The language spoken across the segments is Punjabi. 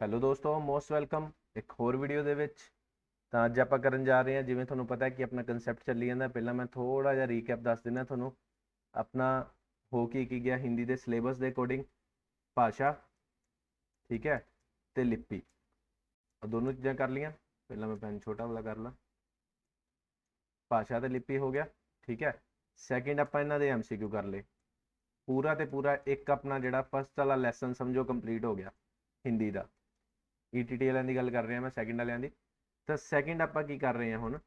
ਹੈਲੋ ਦੋਸਤੋ, ਮੋਸਟ ਵੈਲਕਮ ਇੱਕ ਹੋਰ ਵੀਡੀਓ ਦੇ ਵਿੱਚ। ਤਾਂ ਅੱਜ ਆਪਾਂ ਕਰਨ ਜਾ ਰਹੇ ਹਾਂ, ਜਿਵੇਂ ਤੁਹਾਨੂੰ ਪਤਾ ਹੈ ਕਿ ਆਪਣਾ ਕਨਸੈਪਟ ਚੱਲੀ ਜਾਂਦਾ। ਪਹਿਲਾਂ ਮੈਂ ਥੋੜਾ ਜਿਹਾ ਰੀਕੈਪ ਦੱਸ ਦਿੰਦਾ ਤੁਹਾਨੂੰ। ਆਪਣਾ ਹੋ ਕੀ ਗਿਆ ਹਿੰਦੀ ਦੇ ਸਿਲੇਬਸ ਦੇ ਅਕੋਰਡਿੰਗ, ਭਾਸ਼ਾ, ਠੀਕ ਹੈ, ਤੇ ਲਿਪੀ, ਦੋਨੋਂ ਚੀਜ਼ਾਂ ਕਰ ਲੀਆਂ। ਪਹਿਲਾਂ ਮੈਂ ਪੈਨ ਛੋਟਾ ਵਾਲਾ ਕਰ ਲਾਂ। ਭਾਸ਼ਾ ਤੇ ਲਿਪੀ ਹੋ ਗਿਆ, ਠੀਕ ਹੈ। ਸੈਕਿੰਡ ਆਪਾਂ ਇਹਨਾਂ ਦੇ MCQ ਕਰ ਲਏ। ਪੂਰਾ ਤੇ ਪੂਰਾ ਇੱਕ ਆਪਣਾ ਜਿਹੜਾ ਫਸਟ ਵਾਲਾ ਲੈਸਨ ਸਮਝੋ ਕੰਪਲੀਟ ਹੋ ਗਿਆ ਹਿੰਦੀ ਦਾ। ETT ਵਾਲਿਆਂ ਦੀ ਗੱਲ ਕਰ ਰਹੇ ਹਾਂ ਮੈਂ, ਸੈਕਿੰਡ ਵਾਲਿਆਂ ਦੀ। ਤਾਂ ਸੈਕਿੰਡ ਆਪਾਂ ਕੀ ਕਰ ਰਹੇ ਹਾਂ ਹੁਣ?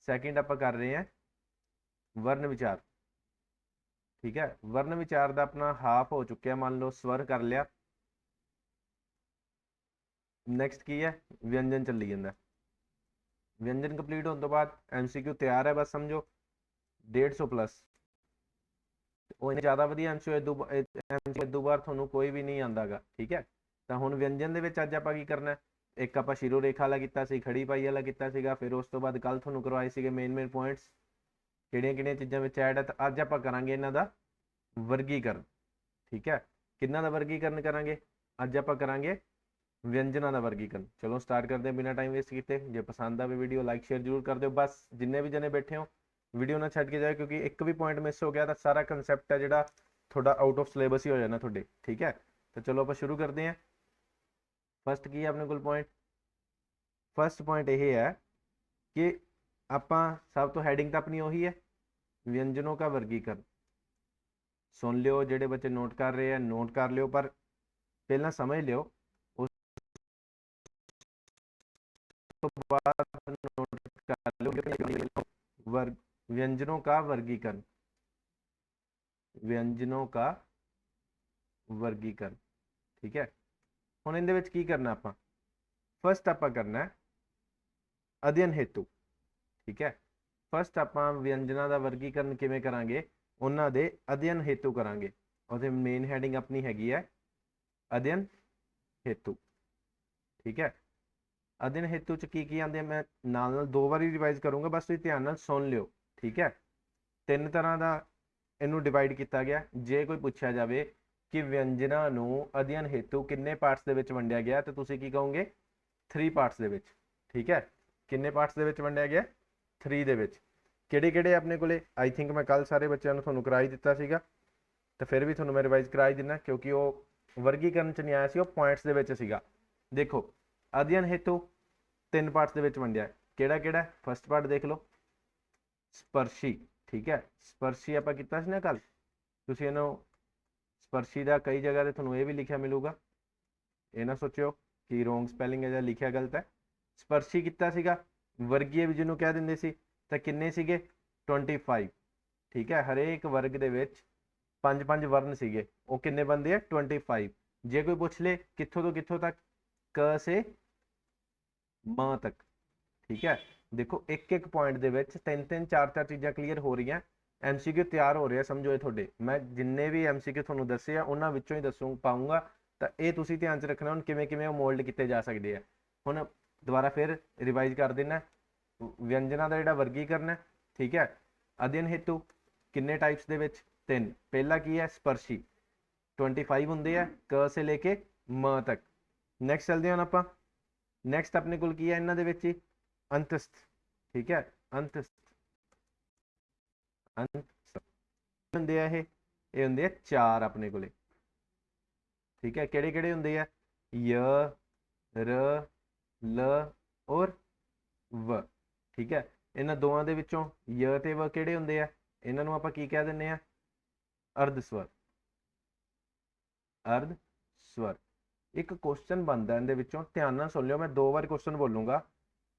ਸੈਕਿੰਡ ਆਪਾਂ ਕਰ ਰਹੇ ਹਾਂ ਵਰਨ ਵਿਚਾਰ, ਠੀਕ ਹੈ। ਵਰਨ ਵਿਚਾਰ ਦਾ ਆਪਣਾ ਹਾਫ ਹੋ ਚੁੱਕਿਆ, ਮੰਨ ਲਓ ਸਵਰ ਕਰ ਲਿਆ। ਨੈਕਸਟ ਕੀ ਹੈ? ਵਿਅੰਜਨ ਚੱਲੀ ਜਾਂਦਾ। ਵਿਅੰਜਨ ਕੰਪਲੀਟ ਹੋਣ ਤੋਂ ਬਾਅਦ MCQ ਤਿਆਰ ਹੈ, ਬਸ ਸਮਝੋ 150 ਪਲੱਸ। ਉਹ ਇੰਨੇ ਜ਼ਿਆਦਾ ਵਧੀਆ MCQ ਇਦੋਂ ਬਾਅਦ ਤੁਹਾਨੂੰ ਕੋਈ ਵੀ ਨਹੀਂ ਆਉਂਦਾਗਾ, ਠੀਕ ਹੈ। ਤਾਂ ਹੁਣ ਵਿਅੰਜਨ ਦੇ ਵਿੱਚ ਅੱਜ ਆਪਾਂ ਕੀ ਕਰਨਾ? ਇੱਕ ਆਪਾਂ ਸ਼ਿਰੋ ਰੇਖਾ ਵਾਲਾ ਕੀਤਾ ਸੀ, ਖੜੀ ਪਾਈ ਵਾਲਾ ਕੀਤਾ ਸੀਗਾ। ਫਿਰ ਉਸ ਤੋਂ ਬਾਅਦ ਕੱਲ ਤੁਹਾਨੂੰ ਕਰਵਾਏ ਸੀਗੇ ਮੇਨ ਪੁਆਇੰਟਸ, ਕਿਹੜੀਆਂ ਕਿਹੜੀਆਂ ਚੀਜ਼ਾਂ ਵਿੱਚ ਐਡ ਹੈ। ਤਾਂ ਅੱਜ ਆਪਾਂ ਕਰਾਂਗੇ ਇਹਨਾਂ ਦਾ ਵਰਗੀਕਰਨ, ਠੀਕ ਹੈ। ਕਿੰਨਾ ਦਾ ਵਰਗੀਕਰਨ ਕਰਾਂਗੇ? ਅੱਜ ਆਪਾਂ ਕਰਾਂਗੇ ਵਿਅੰਜਨਾਂ ਦਾ ਵਰਗੀਕਰਨ। ਚਲੋ ਸਟਾਰਟ ਕਰਦੇ ਹਾਂ ਬਿਨਾਂ ਟਾਈਮ ਵੇਸਟ ਕੀਤੇ। ਜੇ ਪਸੰਦ ਆਵੇ ਵੀਡੀਓ ਲਾਈਕ ਸ਼ੇਅਰ ਜ਼ਰੂਰ ਕਰ ਦਿਓ। ਬਸ ਜਿੰਨੇ ਵੀ ਜਣੇ ਬੈਠੇ ਹੋ ਵੀਡੀਓ ਨਾ ਛੱਡ ਕੇ ਜਾਏ, ਕਿਉਂਕਿ ਇੱਕ ਵੀ ਪੁਆਇੰਟ ਮਿਸ ਹੋ ਗਿਆ ਤਾਂ ਸਾਰਾ ਕਨਸੈਪਟ ਹੈ ਜਿਹੜਾ ਤੁਹਾਡਾ ਆਊਟ ਆਫ ਸਿਲੇਬਸ ਹੀ ਹੋ ਜਾਣਾ ਤੁਹਾਡੇ, ਠੀਕ ਹੈ। ਤਾਂ ਚਲੋ ਆਪਾਂ ਸ਼ੁਰੂ ਕਰਦੇ ਹਾਂ। ਫਸਟ ਕੀ ਹੈ ਆਪਣੇ ਕੋਲ ਪੁਆਇੰਟ? ਫਸਟ ਪੁਆਇੰਟ ਇਹ ਹੈ ਕਿ ਆਪਾਂ ਸਭ ਤੋਂ ਹੈਡਿੰਗ ਤਾਂ ਆਪਣੀ ਉਹੀ ਹੈ, ਵਿਅੰਜनों का वर्गीकरण। ਸੁਣ ਲਿਓ, ਜਿਹੜੇ ਬੱਚੇ ਨੋਟ ਕਰ ਰਹੇ ਆ ਨੋਟ ਕਰ ਲਿਓ, ਪਰ ਪਹਿਲਾਂ ਸਮਝ ਲਿਓ, ਉਸ ਤੋਂ ਬਾਅਦ ਨੋਟ ਕਰ ਲਿਓ। व्यंजनों का वर्गीकरण, व्यंजनों का वर्गीकरण, ठीक है। ਹੁਣ ਇਹਦੇ ਵਿੱਚ ਕੀ ਕਰਨਾ ਆਪਾਂ? ਫਸਟ ਆਪਾਂ ਕਰਨਾ ਹੈ ਅਧਿਐਨ ਹੇਤੂ, ਠੀਕ ਹੈ। ਫਸਟ ਆਪਾਂ ਵਿਅੰਜਨਾਂ ਦਾ ਵਰਗੀਕਰਨ ਕਿਵੇਂ ਕਰਾਂਗੇ? ਉਹਨਾਂ ਦੇ ਅਧਿਐਨ ਹੇਤੂ ਕਰਾਂਗੇ। ਉਹਦੇ ਮੇਨ ਹੈਡਿੰਗ ਆਪਣੀ ਹੈਗੀ ਹੈ ਅਧਿਐਨ ਹੇਤੂ, ਠੀਕ ਹੈ। ਅਧਿਐਨ ਹੇਤੂ ਚ ਕੀ ਆਉਂਦੇ? ਮੈਂ ਨਾਲ ਦੋ ਵਾਰੀ ਰਿਵਾਈਜ਼ ਕਰੂੰਗਾ, ਬਸ ਤੁਸੀਂ ਧਿਆਨ ਨਾਲ ਸੁਣ ਲਿਓ, ਠੀਕ ਹੈ। ਤਿੰਨ ਤਰ੍ਹਾਂ ਦਾ ਇਹਨੂੰ ਡਿਵਾਈਡ ਕੀਤਾ ਗਿਆ। ਜੇ ਕੋਈ ਪੁੱਛਿਆ ਜਾਵੇ ਕਿ ਵਿਅੰਜਨਾਂ ਨੂੰ ਅਧਿਐਨ ਹੇਤੂ ਕਿੰਨੇ ਪਾਰਟਸ ਦੇ ਵਿੱਚ ਵੰਡਿਆ ਗਿਆ, ਤਾਂ ਤੁਸੀਂ ਕੀ ਕਹੋਗੇ? 3 ਪਾਰਟਸ ਦੇ ਵਿੱਚ, ਠੀਕ ਹੈ। ਕਿੰਨੇ ਪਾਰਟਸ ਦੇ ਵਿੱਚ ਵੰਡਿਆ ਗਿਆ? 3 ਦੇ ਵਿੱਚ। ਕਿਹੜੇ ਕਿਹੜੇ ਆਪਣੇ ਕੋਲੇ? ਆਈ ਥਿੰਕ ਮੈਂ ਕੱਲ ਸਾਰੇ ਬੱਚਿਆਂ ਨੂੰ ਤੁਹਾਨੂੰ ਕਰਾ ਹੀ ਦਿੱਤਾ ਸੀਗਾ, ਤਾਂ ਫਿਰ ਵੀ ਤੁਹਾਨੂੰ ਮੈਂ ਰਿਵਾਈਜ਼ ਕਰਾ ਹੀ ਦਿੰਦਾ, ਕਿਉਂਕਿ ਉਹ ਵਰਗੀਕਰਨ ਚ ਨਹੀਂ ਆਇਆ ਸੀ, ਉਹ ਪੁਆਇੰਟਸ ਦੇ ਵਿੱਚ ਸੀਗਾ। ਦੇਖੋ, ਅਧਿਐਨ ਹੇਤੂ 3 ਪਾਰਟਸ ਦੇ ਵਿੱਚ ਵੰਡਿਆ। ਕਿਹੜਾ ਕਿਹੜਾ? ਫਸਟ ਪਾਰਟ ਦੇਖ ਲਓ, ਸਪਰਸ਼ੀ, ਠੀਕ ਹੈ। ਸਪਰਸ਼ੀ ਆਪਾਂ ਕੀਤਾ ਸੀ ਨਾ ਕੱਲ। ਤੁਸੀਂ ਇਹਨੂੰ ਸਪਰਸ਼ੀ ਦਾ ਕਈ ਜਗ੍ਹਾ ਤੇ ਤੁਹਾਨੂੰ ਇਹ ਵੀ ਲਿਖਿਆ ਮਿਲੂਗਾ, ਇਹ ਨਾ ਸੋਚਿਓ ਕਿ ਰੋਂਗ ਸਪੈਲਿੰਗ ਹੈ ਜਾਂ ਲਿਖਿਆ ਗਲਤ ਹੈ। ਸਪਰਸ਼ੀ ਕੀਤਾ ਸੀਗਾ। ਵਰਗੀਏ ਵੀ ਜਿਹਨੂੰ ਕਹਿ ਦਿੰਦੇ ਸੀ। ਤਾਂ ਕਿੰਨੇ ਸੀਗੇ? 25, ਠੀਕ ਹੈ। ਹਰੇਕ ਵਰਗ ਦੇ ਵਿੱਚ 5-5 ਵਰਨ ਸੀਗੇ। ਉਹ ਕਿੰਨੇ ਬਣਦੇ ਆ? 25। ਜੇ ਕੋਈ ਪੁੱਛ ਲੇ ਕਿੱਥੋਂ ਤੋਂ ਕਿੱਥੋਂ ਤੱਕ, ਕ ਸੇ ਮ ਤੱਕ, ਠੀਕ ਹੈ। ਦੇਖੋ ਇੱਕ ਇੱਕ ਪੁਆਇੰਟ ਦੇ ਵਿੱਚ 3-3 4-4 ਚੀਜ਼ਾਂ ਕਲੀਅਰ ਹੋ ਰਹੀਆਂ। MCQ ਤਿਆਰ ਹੋ ਰਿਹਾ, ਸਮਝੋ ਇਹ ਤੁਹਾਡੇ। ਮੈਂ ਜਿੰਨੇ ਵੀ MCQ ਤੁਹਾਨੂੰ ਦੱਸੇ ਆ ਉਹਨਾਂ ਵਿੱਚੋਂ ਹੀ ਪਾਊਂਗਾ। ਤਾਂ ਇਹ ਤੁਸੀਂ ਧਿਆਨ 'ਚ ਰੱਖਣਾ ਹੁਣ ਕਿਵੇਂ ਕਿਵੇਂ ਉਹ ਮੋਲਡ ਕੀਤੇ ਜਾ ਸਕਦੇ ਆ। ਹੁਣ ਦੁਬਾਰਾ ਫਿਰ ਰਿਵਾਈਜ਼ ਕਰ ਦੇਣਾ। ਵਿਅੰਜਨਾਂ ਦਾ ਜਿਹੜਾ ਵਰਗੀਕਰਨ ਹੈ, ਠੀਕ ਹੈ। ਅਧਿਐਨ ਹੇਤੂ ਕਿੰਨੇ ਟਾਈਪਸ ਦੇ ਵਿੱਚ? 3। ਪਹਿਲਾ ਕੀ ਹੈ? ਸਪਰਸ਼ੀ, 25 ਹੁੰਦੇ ਆ, ਕ ਸੇ ਲੈ ਕੇ ਮ ਤੱਕ। ਨੈਕਸਟ ਚੱਲਦੇ ਹਾਂ ਆਪਾਂ। ਨੈਕਸਟ ਆਪਣੇ ਕੋਲ ਕੀ ਹੈ ਇਹਨਾਂ ਦੇ ਵਿੱਚ? ਅੰਤਸਥ, ਠੀਕ ਹੈ। ਅੰਤਸਥ ਹੁੰਦੇ ਆ ਇਹ ਹੁੰਦੇ ਆ 4 ਆਪਣੇ ਕੋਲੇ, ਠੀਕ ਹੈ। ਕਿਹੜੇ ਕਿਹੜੇ ਹੁੰਦੇ ਆ? य, ਰ, ਲ ਔਰ ਵ, ਠੀਕ ਹੈ। ਇਹਨਾਂ ਦੋਵਾਂ ਦੇ ਵਿੱਚੋਂ य ਤੇ ਵ ਕਿਹੜੇ ਹੁੰਦੇ ਆ? ਇਹਨਾਂ ਨੂੰ ਆਪਾਂ ਕੀ ਕਹਿ ਦਿੰਦੇ ਆ? ਅਰਧ ਸਵਰ, ਅਰਧ ਸਵਰ। ਇੱਕ ਕੁਐਸਚਨ ਬਣਦਾ ਇਹਦੇ ਵਿੱਚੋਂ, ਧਿਆਨ ਨਾਲ ਸੁਣ ਲਿਓ। ਮੈਂ 2 ਵਾਰ ਕੁਐਸਚਨ ਬੋਲੂੰਗਾ,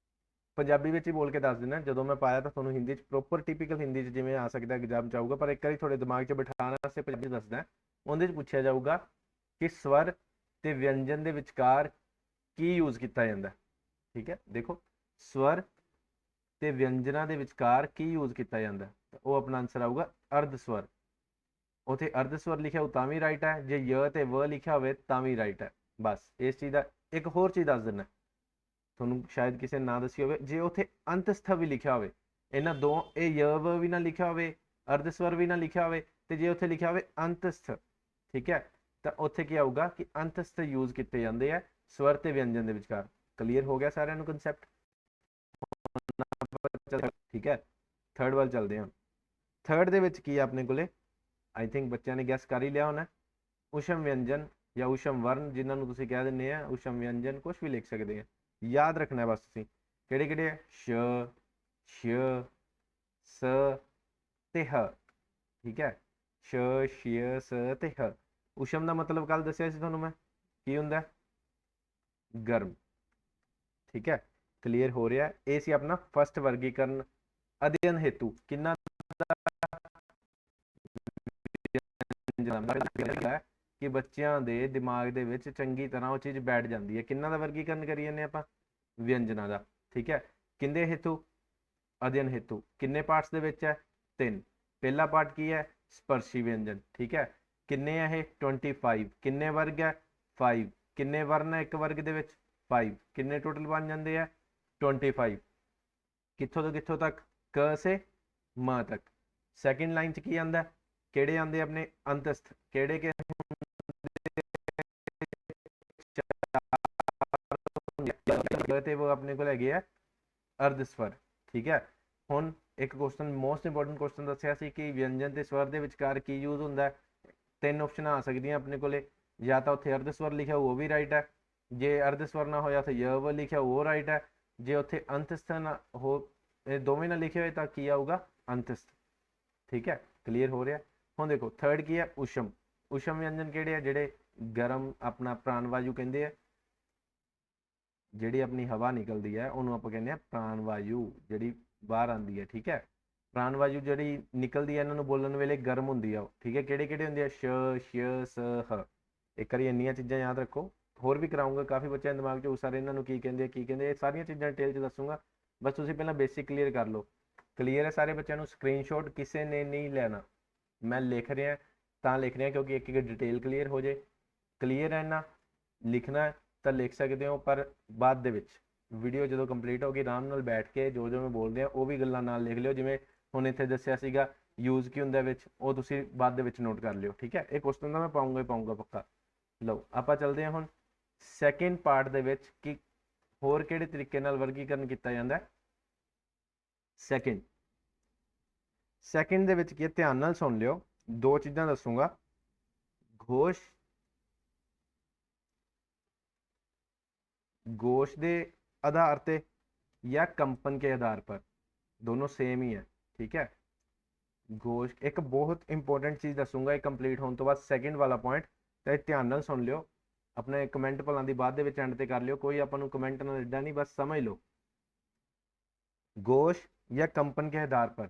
ਪੰਜਾਬੀ ਵਿੱਚ ਹੀ ਬੋਲ ਕੇ ਦੱਸ ਦਿੰਦਾ। ਜਦੋਂ ਮੈਂ ਪਾਇਆ ਤਾਂ ਤੁਹਾਨੂੰ ਹਿੰਦੀ 'ਚ ਪ੍ਰੋਪਰ ਟਿਪੀਕਲ ਹਿੰਦੀ 'ਚ ਜਿਵੇਂ ਆ ਸਕਦਾ ਐਗਜ਼ਾਮ 'ਚ ਆਊਗਾ, ਪਰ ਇੱਕ ਵਾਰੀ ਤੁਹਾਡੇ ਦਿਮਾਗ 'ਚ ਬਿਠਾਉਣ ਵਾਸਤੇ ਪੰਜਾਬੀ ਦੱਸਦਾ। ਉਹਦੇ 'ਚ ਪੁੱਛਿਆ ਜਾਊਗਾ ਕਿ ਸਵਰ ਤੇ ਵਿਅੰਜਨ ਦੇ ਵਿਚਕਾਰ ਕੀ ਯੂਜ਼ ਕੀਤਾ ਜਾਂਦਾ, ਠੀਕ ਹੈ। ਦੇਖੋ, ਸਵਰ ਤੇ ਵਿਅੰਜਨਾਂ ਦੇ ਵਿਚਕਾਰ ਕੀ ਯੂਜ਼ ਕੀਤਾ ਜਾਂਦਾ, ਉਹ ਆਪਣਾ ਆਨਸਰ ਆਊਗਾ ਅਰਧ ਸਵਰ। ਉੱਥੇ ਅਰਧ ਸਵਰ ਲਿਖਿਆ ਹੋ ਤਾਂ ਵੀ ਰਾਈਟ ਹੈ, ਜੇ य ਤੇ ਵ ਲਿਖਿਆ ਹੋਵੇ ਤਾਂ ਵੀ ਰਾਈਟ ਹੈ। ਬਸ ਇਸ ਚੀਜ਼ ਦਾ ਇੱਕ ਹੋਰ ਚੀਜ਼ ਦੱਸ ਦਿੰਦਾ ਤੁਹਾਨੂੰ, ਸ਼ਾਇਦ ਕਿਸੇ ਨੇ ਨਾ ਦੱਸੀ ਹੋਵੇ। ਜੇ ਉੱਥੇ ਅੰਤਸਥ ਵੀ ਲਿਖਿਆ ਹੋਵੇ, ਇਹਨਾਂ ਦੋ, ਇਹ य ਵ ਵੀ ਨਾ ਲਿਖਿਆ ਹੋਵੇ, ਅਰਧ ਸਵਰ ਵੀ ਨਾ ਲਿਖਿਆ ਹੋਵੇ, ਤੇ ਜੇ ਉੱਥੇ ਲਿਖਿਆ ਹੋਵੇ ਅੰਤਸਥ, ਠੀਕ ਹੈ, ਤਾਂ ਉੱਥੇ ਕੀ ਆਊਗਾ ਕਿ ਅੰਤਸਥ ਯੂਜ਼ ਕੀਤੇ ਜਾਂਦੇ ਆ ਸਵਰ ਤੇ ਵਿਅੰਜਨ ਦੇ ਵਿਚਕਾਰ। ਕਲੀਅਰ ਹੋ ਗਿਆ ਸਾਰਿਆਂ ਨੂੰ ਕਨਸੈਪਟ? ਠੀਕ ਹੈ, ਥਰਡ ਵੱਲ ਚੱਲਦੇ ਹਾਂ। ਥਰਡ ਦੇ ਵਿੱਚ ਕੀ ਆ ਆਪਣੇ ਕੋਲੇ, ਆਈ ਥਿੰਕ ਬੱਚਿਆਂ ਨੇ ਗੈਸ ਕਰ ਹੀ ਲਿਆ ਹੋਣਾ, ਊਸ਼ਮ ਵਿਅੰਜਨ ਜਾਂ ਊਸ਼ਮ ਵਰਨ, ਜਿਨ੍ਹਾਂ ਨੂੰ ਤੁਸੀਂ ਕਹਿ ਦਿੰਦੇ ਆ ਊਸ਼ਮ ਵਿਅੰਜਨ, ਕੁਝ ਵੀ ਲਿਖ ਸਕਦੇ ਆ। ਯਾਦ ਰੱਖਣਾ ਬਸ ਤੁਸੀਂ ਕਿਹੜੇ ਕਿਹੜੇ ਆ, ਸ਼, ਸ਼, ਸ ਤੇ ਹ। ਠੀਕ ਹੈ, ਸ਼, ਸ਼, ਸ ਤੇ ਹ। ਊਸ਼ਮ ਦਾ ਮਤਲਬ ਕੱਲ ਦੱਸਿਆ ਸੀ ਤੁਹਾਨੂੰ ਮੈਂ, ਕੀ ਹੁੰਦਾ, ਗਰਮ। ਠੀਕ ਹੈ, ਕਲੀਅਰ ਹੋ ਰਿਹਾ? ਇਹ ਸੀ ਆਪਣਾ ਫਸਟ ਵਰਗੀਕਰਨ ਅਧਿਐਨ ਹੇਤੂ। ਕਿੰਨਾ ਕਿ ਬੱਚਿਆਂ ਦੇ ਦਿਮਾਗ ਦੇ ਵਿੱਚ ਚੰਗੀ ਤਰ੍ਹਾਂ ਉਹ ਚੀਜ਼ ਬੈਠ ਜਾਂਦੀ ਹੈ। ਕਿੰਨਾ ਦਾ ਵਰਗੀਕਰਨ ਕਰੀ ਜਾਂਦੇ ਆਪਾਂ, ਵਿਅੰਜਨਾਂ ਦਾ। ਠੀਕ ਹੈ, ਕਿੰਦੇ ਹੇਤੂ, ਅਧਿਐਨ ਹੇਤੂ। ਕਿੰਨੇ ਪਾਰਟਸ ਦੇ ਵਿੱਚ ਹੈ, 3। ਪਹਿਲਾ ਪਾਰਟ ਕੀ ਹੈ, ਸਪਰਸ਼ੀ ਵਿਅੰਜਨ। ਠੀਕ ਹੈ, ਕਿੰਨੇ ਆ ਇਹ, 25। ਕਿੰਨੇ ਵਰਗ ਹੈ, 5। ਕਿੰਨੇ ਵਰਨ ਹੈ ਇੱਕ ਵਰਗ ਦੇ ਵਿੱਚ, 5। ਕਿੰਨੇ ਟੋਟਲ ਬਣ ਜਾਂਦੇ ਆ, 25। ਕਿੱਥੋਂ ਤੋਂ ਕਿੱਥੋਂ ਤੱਕ, ਕ ਸੇ ਮ ਤੱਕ। ਸੈਕਿੰਡ ਲਾਈਨ 'ਚ ਕੀ ਆਉਂਦਾ, ਕਿਹੜੇ ਆਉਂਦੇ ਆਪਣੇ ਅੰਤਸਥ, ਕਿਹੜੇ ਕਿ ਤੇ ਉਹ ਆਪਣੇ ਕੋਲ ਹੈਗੇ ਆ ਅਰਧ ਸਵਰ। ਠੀਕ ਹੈ, ਹੁਣ ਇੱਕ ਕੁਐਸਚਨ ਮੋਸਟ ਇੰਪੋਰਟੈਂਟ ਕੁਐਸਚਨ ਦੱਸਿਆ ਸੀ ਕਿ ਵਿਅੰਜਨ ਤੇ ਸਵਰ ਦੇ ਵਿਚਕਾਰ ਕੀ ਯੂਜ਼ ਹੁੰਦਾ। 3 ਆਪਸ਼ਨ ਆ ਸਕਦੀਆਂ ਆਪਣੇ ਕੋਲੇ, ਜਾਂ ਤਾਂ ਉੱਥੇ ਅਰਧ ਸਵਰ ਲਿਖਿਆ ਉਹ ਵੀ ਰਾਈਟ ਹੈ, ਜੇ ਅਰਧ ਸਵਰ ਨਾ ਹੋਇਆ ਉੱਥੇ य व ਲਿਖਿਆ ਉਹ ਰਾਈਟ ਹੈ, ਜੇ ਉੱਥੇ ਅੰਤਸਥ ਨਾ ਹੋ, ਇਹ ਦੋਵੇਂ ਨਾ ਲਿਖੇ ਹੋਏ ਤਾਂ ਕੀ ਆਊਗਾ, ਅੰਤਸਥ। ਠੀਕ ਹੈ, ਕਲੀਅਰ ਹੋ ਰਿਹਾ? ਹੁਣ ਦੇਖੋ ਥਰਡ ਕੀ ਹੈ, ਊਸ਼ਮ। ਊਸ਼ਮ ਵਿਅੰਜਨ ਕਿਹੜੇ ਆ, ਜਿਹੜੇ ਗਰਮ ਆਪਣਾ ਪ੍ਰਾਣ ਵਾਯੂ ਕਹਿੰਦੇ ਆ, ਜਿਹੜੀ ਆਪਣੀ ਹਵਾ ਨਿਕਲਦੀ ਹੈ ਉਹਨੂੰ ਆਪਾਂ ਕਹਿੰਦੇ ਆ ਪ੍ਰਾਣ ਵਾਯੂ, ਜਿਹੜੀ ਬਾਹਰ ਆਉਂਦੀ ਹੈ। ਠੀਕ ਹੈ, ਪ੍ਰਾਣ ਵਾਯੂ ਜਿਹੜੀ ਨਿਕਲਦੀ ਹੈ ਇਹਨਾਂ ਨੂੰ ਬੋਲਣ ਵੇਲੇ ਗਰਮ ਹੁੰਦੀ ਆ ਉਹ। ਠੀਕ ਹੈ, ਕਿਹੜੇ ਕਿਹੜੇ ਹੁੰਦੇ ਆ, ਸ਼, ਸ਼, ਸ, ਹ। ਇੱਕ ਵਾਰੀ ਇੰਨੀਆਂ ਚੀਜ਼ਾਂ ਯਾਦ ਰੱਖੋ, ਹੋਰ ਵੀ ਕਰਾਉਂਗਾ, ਕਾਫੀ ਬੱਚਿਆਂ ਦੇ ਦਿਮਾਗ 'ਚ ਉਸ ਸਾਰੇ ਇਹਨਾਂ ਨੂੰ ਕੀ ਕਹਿੰਦੇ ਕੀ ਕਹਿੰਦੇ, ਇਹ ਸਾਰੀਆਂ ਚੀਜ਼ਾਂ ਡਿਟੇਲ 'ਚ ਦੱਸੂਗਾ, ਬਸ ਤੁਸੀਂ ਪਹਿਲਾਂ ਬੇਸਿਕ ਕਲੀਅਰ ਕਰ ਲਓ। ਕਲੀਅਰ ਹੈ ਸਾਰੇ ਬੱਚਿਆਂ ਨੂੰ? ਸਕਰੀਨਸ਼ਾਟ ਕਿਸੇ ਨੇ ਨਹੀਂ ਲੈਣਾ, ਮੈਂ ਲਿਖ ਰਿਹਾ ਤਾਂ ਲਿਖ ਰਿਹਾ ਕਿਉਂਕਿ ਇੱਕ ਇੱਕ ਡਿਟੇਲ ਕਲੀਅਰ ਹੋ ਜੇ। ਕਲੀਅਰ ਹੈ ਨਾ? ਲਿਖਣਾ ਤਾਂ ਲਿਖ ਸਕਦੇ ਹੋ, ਪਰ ਬਾਅਦ ਦੇ ਵਿੱਚ ਵੀਡੀਓ ਜਦੋਂ ਕੰਪਲੀਟ ਹੋ ਗਈ ਆਰਾਮ ਨਾਲ ਬੈਠ ਕੇ ਜੋ ਜੋ ਮੈਂ ਬੋਲ ਰਿਹਾ ਉਹ ਵੀ ਗੱਲਾਂ ਨਾਲ ਲਿਖ ਲਿਓ। ਜਿਵੇਂ ਹੁਣ ਇੱਥੇ ਦੱਸਿਆ ਸੀਗਾ ਯੂਜ਼ ਕੀ ਹੁੰਦਾ ਵਿੱਚ, ਉਹ ਤੁਸੀਂ ਬਾਅਦ ਦੇ ਵਿੱਚ ਨੋਟ ਕਰ ਲਿਓ। ਠੀਕ ਹੈ, ਇਹ ਕੁਐਸਚਨ ਤਾਂ ਮੈਂ ਪਾਉਂਗਾ ਹੀ ਪਾਉਂਗਾ ਪੱਕਾ। ਲਓ ਆਪਾਂ ਚੱਲਦੇ ਹਾਂ ਹੁਣ ਸੈਕਿੰਡ ਪਾਰਟ ਦੇ ਵਿੱਚ ਕਿ ਹੋਰ ਕਿਹੜੇ ਤਰੀਕੇ ਨਾਲ ਵਰਗੀਕਰਨ ਕੀਤਾ ਜਾਂਦਾ। ਸੈਕਿੰਡ ਦੇ ਵਿੱਚ ਕੀ, ਧਿਆਨ ਨਾਲ ਸੁਣ ਲਿਓ, 2 ਚੀਜ਼ਾਂ ਦੱਸੂਗਾ, घोष घोष के आधार पे या कंपन के आधार पर, दोनों सेम ही है। ठीक है, घोष एक बहुत इंपॉर्टेंट चीज़ दसूंगा एक कंप्लीट होने तो बाद सैकेंड वाला पॉइंट, तो ध्यान नाल सुन लियो, अपने कमेंट भलों की बाद दे एंड ते कर लियो, कोई अपन कमेंट ना इदा नहीं, बस समझ लो। घोष या कंपन के आधार पर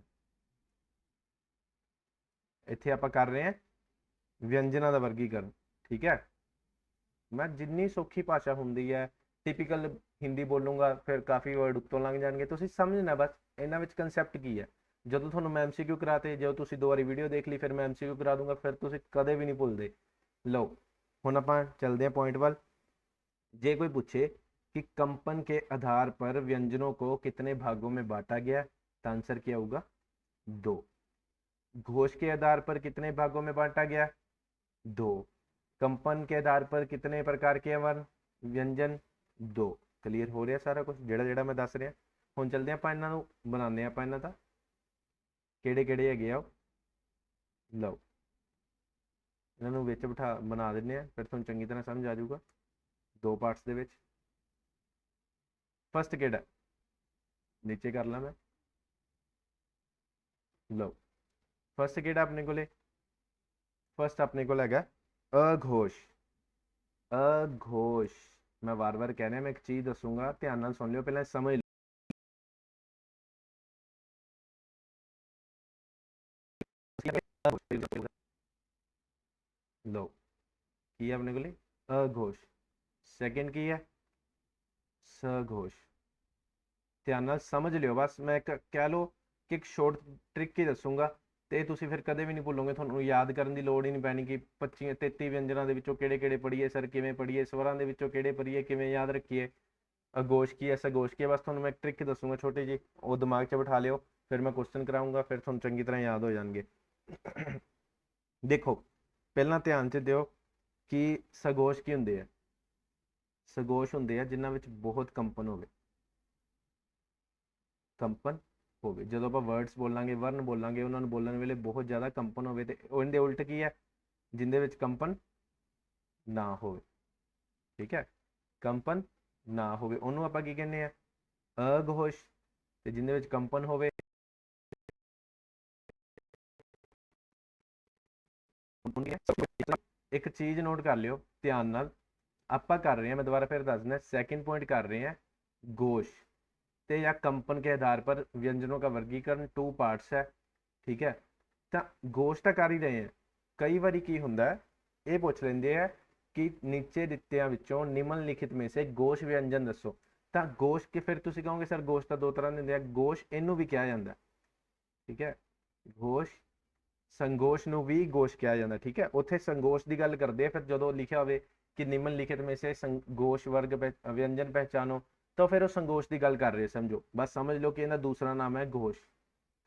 इत्थे आप कर रहे हैं व्यंजना का वर्गीकरण। ठीक है, मैं जिन्नी सौखी भाषा होंगी है टिपिकल हिंदी बोलूँगा फिर काफ़ी वर्ड उत्तों लंघ जाएंगे, तुसीं समझना बस इन्हां विच कंसैप्ट की है। ਜਦੋਂ ਤੁਹਾਨੂੰ ਮੈਂ MCQ ਕਰਾਤੇ, ਜਦੋਂ ਤੁਸੀਂ 2 ਵਾਰੀ ਵੀਡੀਓ ਦੇਖ ਲਈ ਫਿਰ ਮੈਂ MCQ ਕਰਾ ਦੂੰਗਾ, ਫਿਰ ਤੁਸੀਂ ਕਦੇ ਵੀ ਨਹੀਂ ਭੁੱਲਦੇ। ਲਓ ਹੁਣ ਆਪਾਂ ਚੱਲਦੇ ਹਾਂ पॉइंट वाल। जे कोई पूछे कि कंपन के आधार पर व्यंजनों को कितने भागों में बांटा गया, तो आंसर क्या होगा, 2। घोष के आधार पर कितने भागों में बांटा गया, 2। कंपन के आधार पर कितने प्रकार के वर्ण व्यंजन, 2। क्लीयर हो रहा सारा कुछ ਜਿਹੜਾ ਜਿਹੜਾ ਮੈਂ ਦੱਸ ਰਿਹਾ। ਹੁਣ ਚੱਲਦੇ ਆਪਾਂ ਇਹਨਾਂ ਨੂੰ ਬਣਾਉਂਦੇ ਆਪਾਂ ਇਹਨਾਂ ਦਾ ਕਿਹੜੇ ਕਿਹੜੇ ਹੈਗੇ ਆ। ਲਓ ਇਹਨਾਂ ਨੂੰ ਵਿੱਚ ਬਿਠਾ ਬਣਾ ਦਿੰਦੇ ਆ, ਫਿਰ ਤੁਹਾਨੂੰ ਚੰਗੀ ਤਰ੍ਹਾਂ ਸਮਝ ਆ ਜਾਊਗਾ 2 ਪਾਰਟਸ ਦੇ ਵਿੱਚ। ਫਸਟ ਕਿਹੜਾ, ਨੀਚੇ ਕਰ ਲਾਂ ਮੈਂ। ਲਓ ਫਸਟ ਕਿਹੜਾ ਆਪਣੇ ਕੋਲੇ, ਫਸਟ ਆਪਣੇ ਕੋਲ ਹੈਗਾ अघोष। अघोष मैं बार बार कह रहा, मैं एक चीज दसूंगा, ध्यान नाल सुन लियो, पहले समझ लो। लो की है अपने को अघोष, सैकेंड की है सघोष। ध्यान नाल समझ लियो, बस मैं कह लो कि एक शॉर्ट ट्रिक ही दसूंगा ਤੇ ਤੁਸੀਂ ਫਿਰ ਕਦੇ ਵੀ ਨਹੀਂ ਭੁੱਲੋਗੇ, ਤੁਹਾਨੂੰ ਯਾਦ ਕਰਨ ਦੀ ਲੋੜ ਹੀ ਨਹੀਂ ਪੈਣੀ ਕਿ 25 33 ਵਿਅੰਜਨਾਂ ਦੇ ਵਿੱਚੋਂ ਕਿਹੜੇ ਕਿਹੜੇ ਪੜ੍ਹੀਏ ਸਰ, ਕਿਵੇਂ ਪੜ੍ਹੀਏ, ਸਵਰਾਂ ਦੇ ਵਿੱਚੋਂ ਕਿਹੜੇ ਪੜ੍ਹੀਏ, ਕਿਵੇਂ ਯਾਦ ਰੱਖੀਏ, ਅਘੋਸ਼ ਕੀ ਹੈ ਸਘੋਸ਼ ਕੀ ਹੈ। ਬਸ ਤੁਹਾਨੂੰ ਮੈਂ ਇੱਕ ਟ੍ਰਿਕ ਦੱਸੂਗਾ ਛੋਟੀ ਜੀ, ਉਹ ਦਿਮਾਗ 'ਚ ਬਿਠਾ ਲਿਓ, ਫਿਰ ਮੈਂ ਕੁਐਸਚਨ ਕਰਾਊਂਗਾ, ਫਿਰ ਤੁਹਾਨੂੰ ਚੰਗੀ ਤਰ੍ਹਾਂ ਯਾਦ ਹੋ ਜਾਣਗੇ। ਦੇਖੋ ਪਹਿਲਾਂ ਧਿਆਨ 'ਚ ਦਿਓ, ਕਿ ਸਗੋਸ਼ ਕੀ ਹੁੰਦੇ ਆ? ਸਗੋਸ਼ ਹੁੰਦੇ ਆ ਜਿਨ੍ਹਾਂ ਵਿੱਚ ਬਹੁਤ ਕੰਪਨ ਹੋਵੇ। ਕੰਪਨ ਹੋਵੇ, ਜਦੋਂ ਆਪਾਂ ਵਰਡਸ ਬੋਲਾਂਗੇ, ਵਰਨ ਬੋਲਾਂਗੇ, ਉਹਨਾਂ ਨੂੰ ਬੋਲਣ ਵੇਲੇ ਬਹੁਤ ਜ਼ਿਆਦਾ ਕੰਪਨ ਹੋਵੇ, ਤੇ ਉਹਦੇ ਉਲਟ ਕੀ ਹੈ? ਜਿੰਦੇ ਵਿੱਚ ਕੰਪਨ ਨਾ ਹੋਵੇ। ਠੀਕ ਹੈ, ਕੰਪਨ ਨਾ ਹੋਵੇ ਉਹਨੂੰ ਆਪਾਂ ਕੀ ਕਹਿੰਦੇ ਆ? ਅਘੋਸ਼। ਤੇ ਜਿੰਦੇ ਵਿੱਚ ਕੰਪਨ ਹੋਵੇ ਇੱਕ ਚੀਜ਼ ਨੋਟ ਕਰ ਲਿਓ ਧਿਆਨ ਨਾਲ, ਆਪਾਂ ਕਰ रहे हैं, मैं दोबारा फिर दस देना, सेकंड पॉइंट कर रहे हैं घोष ते या कंपन के आधार पर व्यंजनों का वर्गीकरण, टू पार्ट्स है। ठीक है, ਤਾਂ ਘੋਸ਼ ਤਾਂ ਕਰ ਹੀ ਰਹੇ हैं। ਕਈ ਵਾਰੀ ਕੀ ਹੁੰਦਾ ਇਹ ਪੁੱਛ ਲੈਂਦੇ ਆ ਕਿ ਨੀਚੇ ਦਿੱਤਿਆਂ ਵਿੱਚੋਂ ਨਿਮਨ ਲਿਖਿਤ में से घोष ਵਿਅੰਜਨ ਦੱਸੋ। ਤਾਂ ਘੋਸ਼ ਕੇ ਫਿਰ ਤੁਸੀਂ ਕਹੋਗੇ ਸਰ ਘੋਸ਼ ਤਾਂ ਦੋ ਤਰ੍ਹਾਂ ਦੇ ਹੁੰਦੇ ਆ, ਘੋਸ਼ ਇਹਨੂੰ ਵੀ ਕਿਹਾ ਜਾਂਦਾ। ਠੀਕ ਹੈ, ਘੋਸ਼ ਸੰਗੋਸ਼ ਨੂੰ ਵੀ ਘੋਸ਼ ਕਿਹਾ ਜਾਂਦਾ। ਠੀਕ ਹੈ, ਉੱਥੇ ਸੰਗੋਸ਼ ਦੀ ਗੱਲ ਕਰਦੇ ਆ, ਫਿਰ ਜਦੋਂ ਲਿਖਿਆ ਹੋਵੇ ਕਿ ਨਿਮਨ ਲਿਖਿਤ में से संगोश वर्ग व्यंजन पहचानो, तो फिर वो संगोश की गल कर रहे, समझो, बस समझ लो कि इन्होंने दूसरा नाम है घोष।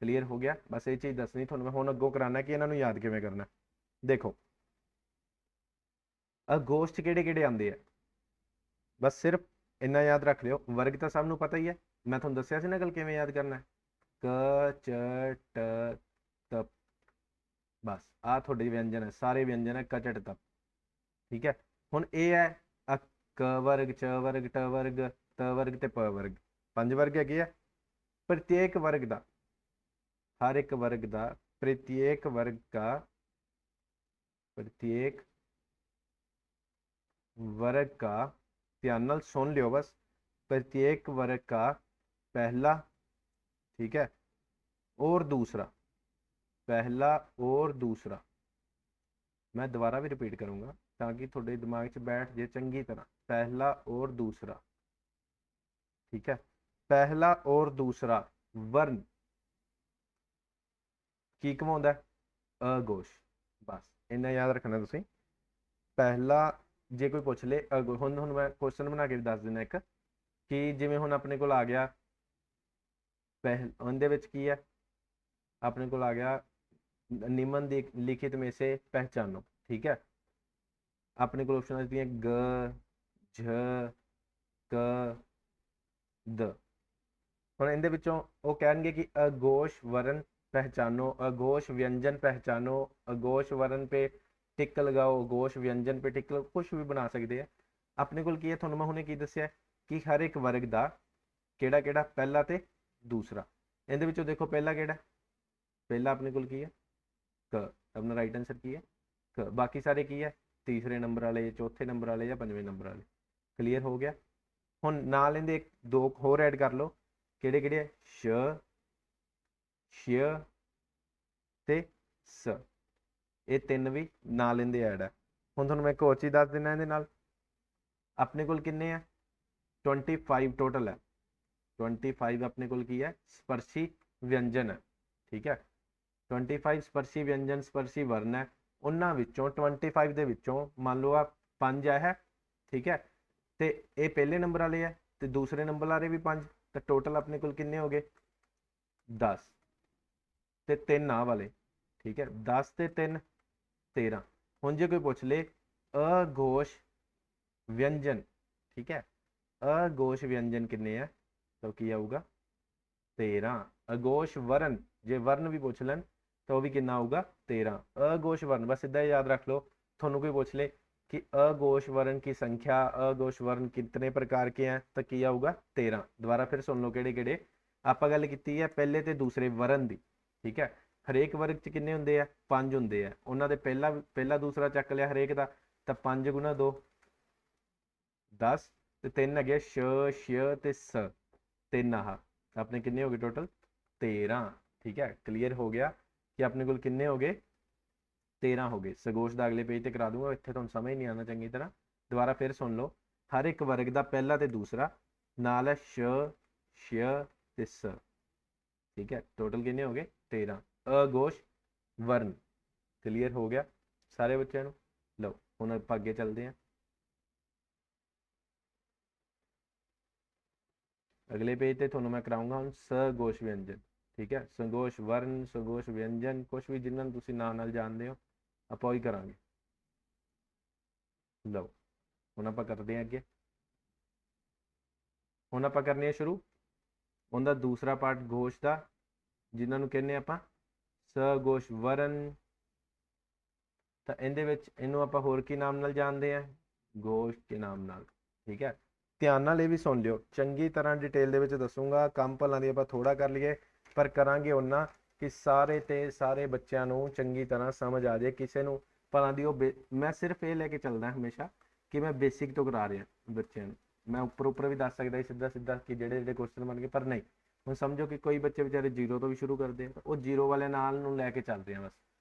क्लीयर हो गया? बस ये चीज़ दसनी थोड़ा मैं हुण अगों कराना कि इन्होंने याद किवें करना। देखो अघोष च किहड़े-किहड़े आंदे आ, बस सिर्फ इन्ना याद रख लियो। वर्ग तो सब नूं पता ही है, मैं तुहानूं दस्सिया सी ना कल किवें याद करना है। क च ट त, बस आ तुहाडे व्यंजन है, सारे व्यंजन है क च ट त। ठीक है, हुण ये है क वर्ग, च वर्ग, ट वर्ग, त वर्ग ते प वर्ग, 5 वर्ग है। प्रत्येक वर्ग का, हर एक वर्ग का, प्रत्येक वर्ग का, प्रत्येक वर्ग का, ध्यान नाल सुन लियो बस, प्रत्येक वर्ग का पहला, ठीक है, और दूसरा, पहला और दूसरा, मैं दोबारा भी रिपीट करूंगा ताकि थोड़े दिमाग च बैठ जाए चंगी तरह। पहला और दूसरा, ठीक है, पहला और दूसरा वर्ण की घुमाउंदा है? अघोष। बस इन्ना याद रखना तुसीं। पहला जे कोई पुछ ले अघोष, हुण मैं क्वेश्चन बना के भी दस देना एक कि जिवें हुण अपने कोल आ गया उहदे विच की है, अपने कोल आ गया निमन लिखित में से पहचानो। ठीक है, अपने को ऑप्शन आती है ग, झ, क, द। हुण इहदे विचों वो कहणगे कि अघोष वर्ण पहचानो, अघोष व्यंजन पहचानो, अघोष वर्ण पे टिक लगाओ, घोष व्यंजन पे टिक लगाओ, कुछ भी बना सकते हैं। अपने को की है, तुहानूं मैं हुणे की दस्सिया कि हर एक वर्ग का किहड़ा किहड़ा पहला ते दूसरा। इहदे विचों देखो पहला किहड़ा, पहला अपने को की है क, अपना राइट आंसर की है क। बाकी सारे की है तीसरे नंबर वाले, चौथे नंबर वाले या पंजवें नंबर वाले। क्लीयर हो गया? हुण नाल इहदे एक दो होर ऐड कर लो, किहड़े किहड़े? श, श्य ते स, ये तीन भी नाल इहदे ऐड है। हुण तुहानूं मैं एक होर चीज़ दस देना, इहदे नाल अपने कोल किन्ने है? 25 टोटल है। 25 अपने कोल की है स्पर्शी व्यंजन है। ठीक है, 25 स्पर्शी व्यंजन, स्पर्शी वर्ण है। उन्हां विचों 25 दे विचों मान लो आ 5 है। ठीक है, तो ये पहले नंबर वाले है, तो दूसरे नंबर वाले भी 5, तो टोटल अपने कोल किन्ने हो गए? 10 ते 3 आ वाले। ठीक है, 10 ते 3 13। हुण जे कोई पुछ ले अघोष व्यंजन, ठीक है, अघोष व्यंजन किन्ने है, तो की आऊगा? 13। अघोष वर्ण, जे वर्ण भी पूछ लैन तो वह भी कितना आऊगा? 13। अघोष वर्ण बस सीधा याद रख लो। थोनों कोई पूछ ले कि अघोष वर्ण की संख्या, अघोष वर्ण कितने प्रकार के हैं, तो की आऊगा? 13। दोबारा फिर सुन लो किहड़े किहड़े आपां गल कीती है पहले ते दूसरे वर्ण दी। ठीक है, हरेक वर्ग च किन्ने हुंदे आ? 5 हुंदे आ। उन्हां दे पहला दूसरा चक लिया हरेक दा, तो 5 गुना 2 10, ते 3 है श, श्य ते स, 3 आह, अपने किन्ने हो गए टोटल? 13। ठीक है, क्लीयर हो गया कि अपने को किन्ने हो गए? 13 हो गए। सगोश का अगले पेज पर करा दूंगा, इतने तुहानूं समझ नहीं आना चंगी तरह। दोबारा फिर सुन लो, हर एक वर्ग का पहला तो दूसरा नाल है श, श्य ते स। ठीक है, टोटल किन्ने हो गए? 13 अघोष वर्ण। क्लीयर हो गया सारे बच्चों को? लो हुण आपां अगे चलते हैं। अगले पेज पे थोनों मैं कराऊंगा हम सघोष व्यंजन। ठीक है, सघोष वर्ण, सघोष व्यंजन, कुछ भी जिन्होंने तुसीं नाम नाल जानते हो, आप वही करांगे। ਲਓ ਹੁਣ ਆਪਾਂ ਕਰਦੇ ਹਾਂ ਅੱਗੇ। ਹੁਣ ਆਪਾਂ ਕਰਨੀ ਹੈ ਸ਼ੁਰੂ ਉਹਦਾ ਦੂਸਰਾ ਪਾਰਟ ਘੋਸ਼ ਦਾ, ਜਿਨ੍ਹਾਂ ਨੂੰ ਕਹਿੰਦੇ ਆਪਾਂ ਸਗੋਸ਼ ਵਰਨ। ਤਾਂ ਇਹਦੇ ਵਿੱਚ ਇਹਨੂੰ ਆਪਾਂ ਹੋਰ ਕੀ ਨਾਮ ਨਾਲ ਜਾਣਦੇ ਹਾਂ? ਘੋਸ਼ ਕੇ ਨਾਮ ਨਾਲ। ਠੀਕ ਹੈ, ਧਿਆਨ ਨਾਲ ਇਹ ਵੀ ਸੁਣ ਲਿਓ, ਚੰਗੀ ਤਰ੍ਹਾਂ ਡਿਟੇਲ ਦੇ ਵਿੱਚ ਦੱਸੂਗਾ। ਕੰਮ ਭਲਾਂ ਦੀ ਆਪਾਂ ਥੋੜਾ ਕਰ ਲਈਏ, ਪਰ ਕਰਾਂਗੇ ਉਹਨਾਂ ਕਿ ਸਾਰੇ ਤੇ ਸਾਰੇ ਬੱਚਿਆਂ ਨੂੰ ਚੰਗੀ ਤਰ੍ਹਾਂ ਸਮਝ ਆ ਜਾਏ। ਕਿਸੇ ਨੂੰ ਭਲਾਂ ਦੀ ਉਹ ਮੈਂ ਸਿਰਫ ਇਹ ਲੈ ਕੇ ਚੱਲਦਾ ਹਮੇਸ਼ਾ ਕਿ ਮੈਂ ਬੇਸਿਕ ਤੋਂ ਕਰਾ ਰਿਹਾ ਬੱਚਿਆਂ ਨੂੰ। ਮੈਂ ਉੱਪਰ ਵੀ ਦੱਸ ਸਕਦਾ ਸਿੱਧਾ ਸਿੱਧਾ ਕਿ ਜਿਹੜੇ ਕੁਐਸਚਨ ਬਣ ਗਏ, ਪਰ ਨਹੀਂ, ਹੁਣ ਸਮਝੋ ਕਿ ਕੋਈ ਬੱਚੇ ਵਿਚਾਰੇ ਜ਼ੀਰੋ ਤੋਂ ਵੀ ਸ਼ੁਰੂ ਕਰਦੇ ਆ, ਉਹ ਜ਼ੀਰੋ ਵਾਲੇ ਨਾਲ ਨੂੰ ਲੈ ਕੇ ਚੱਲਦੇ ਆ ਬਸ,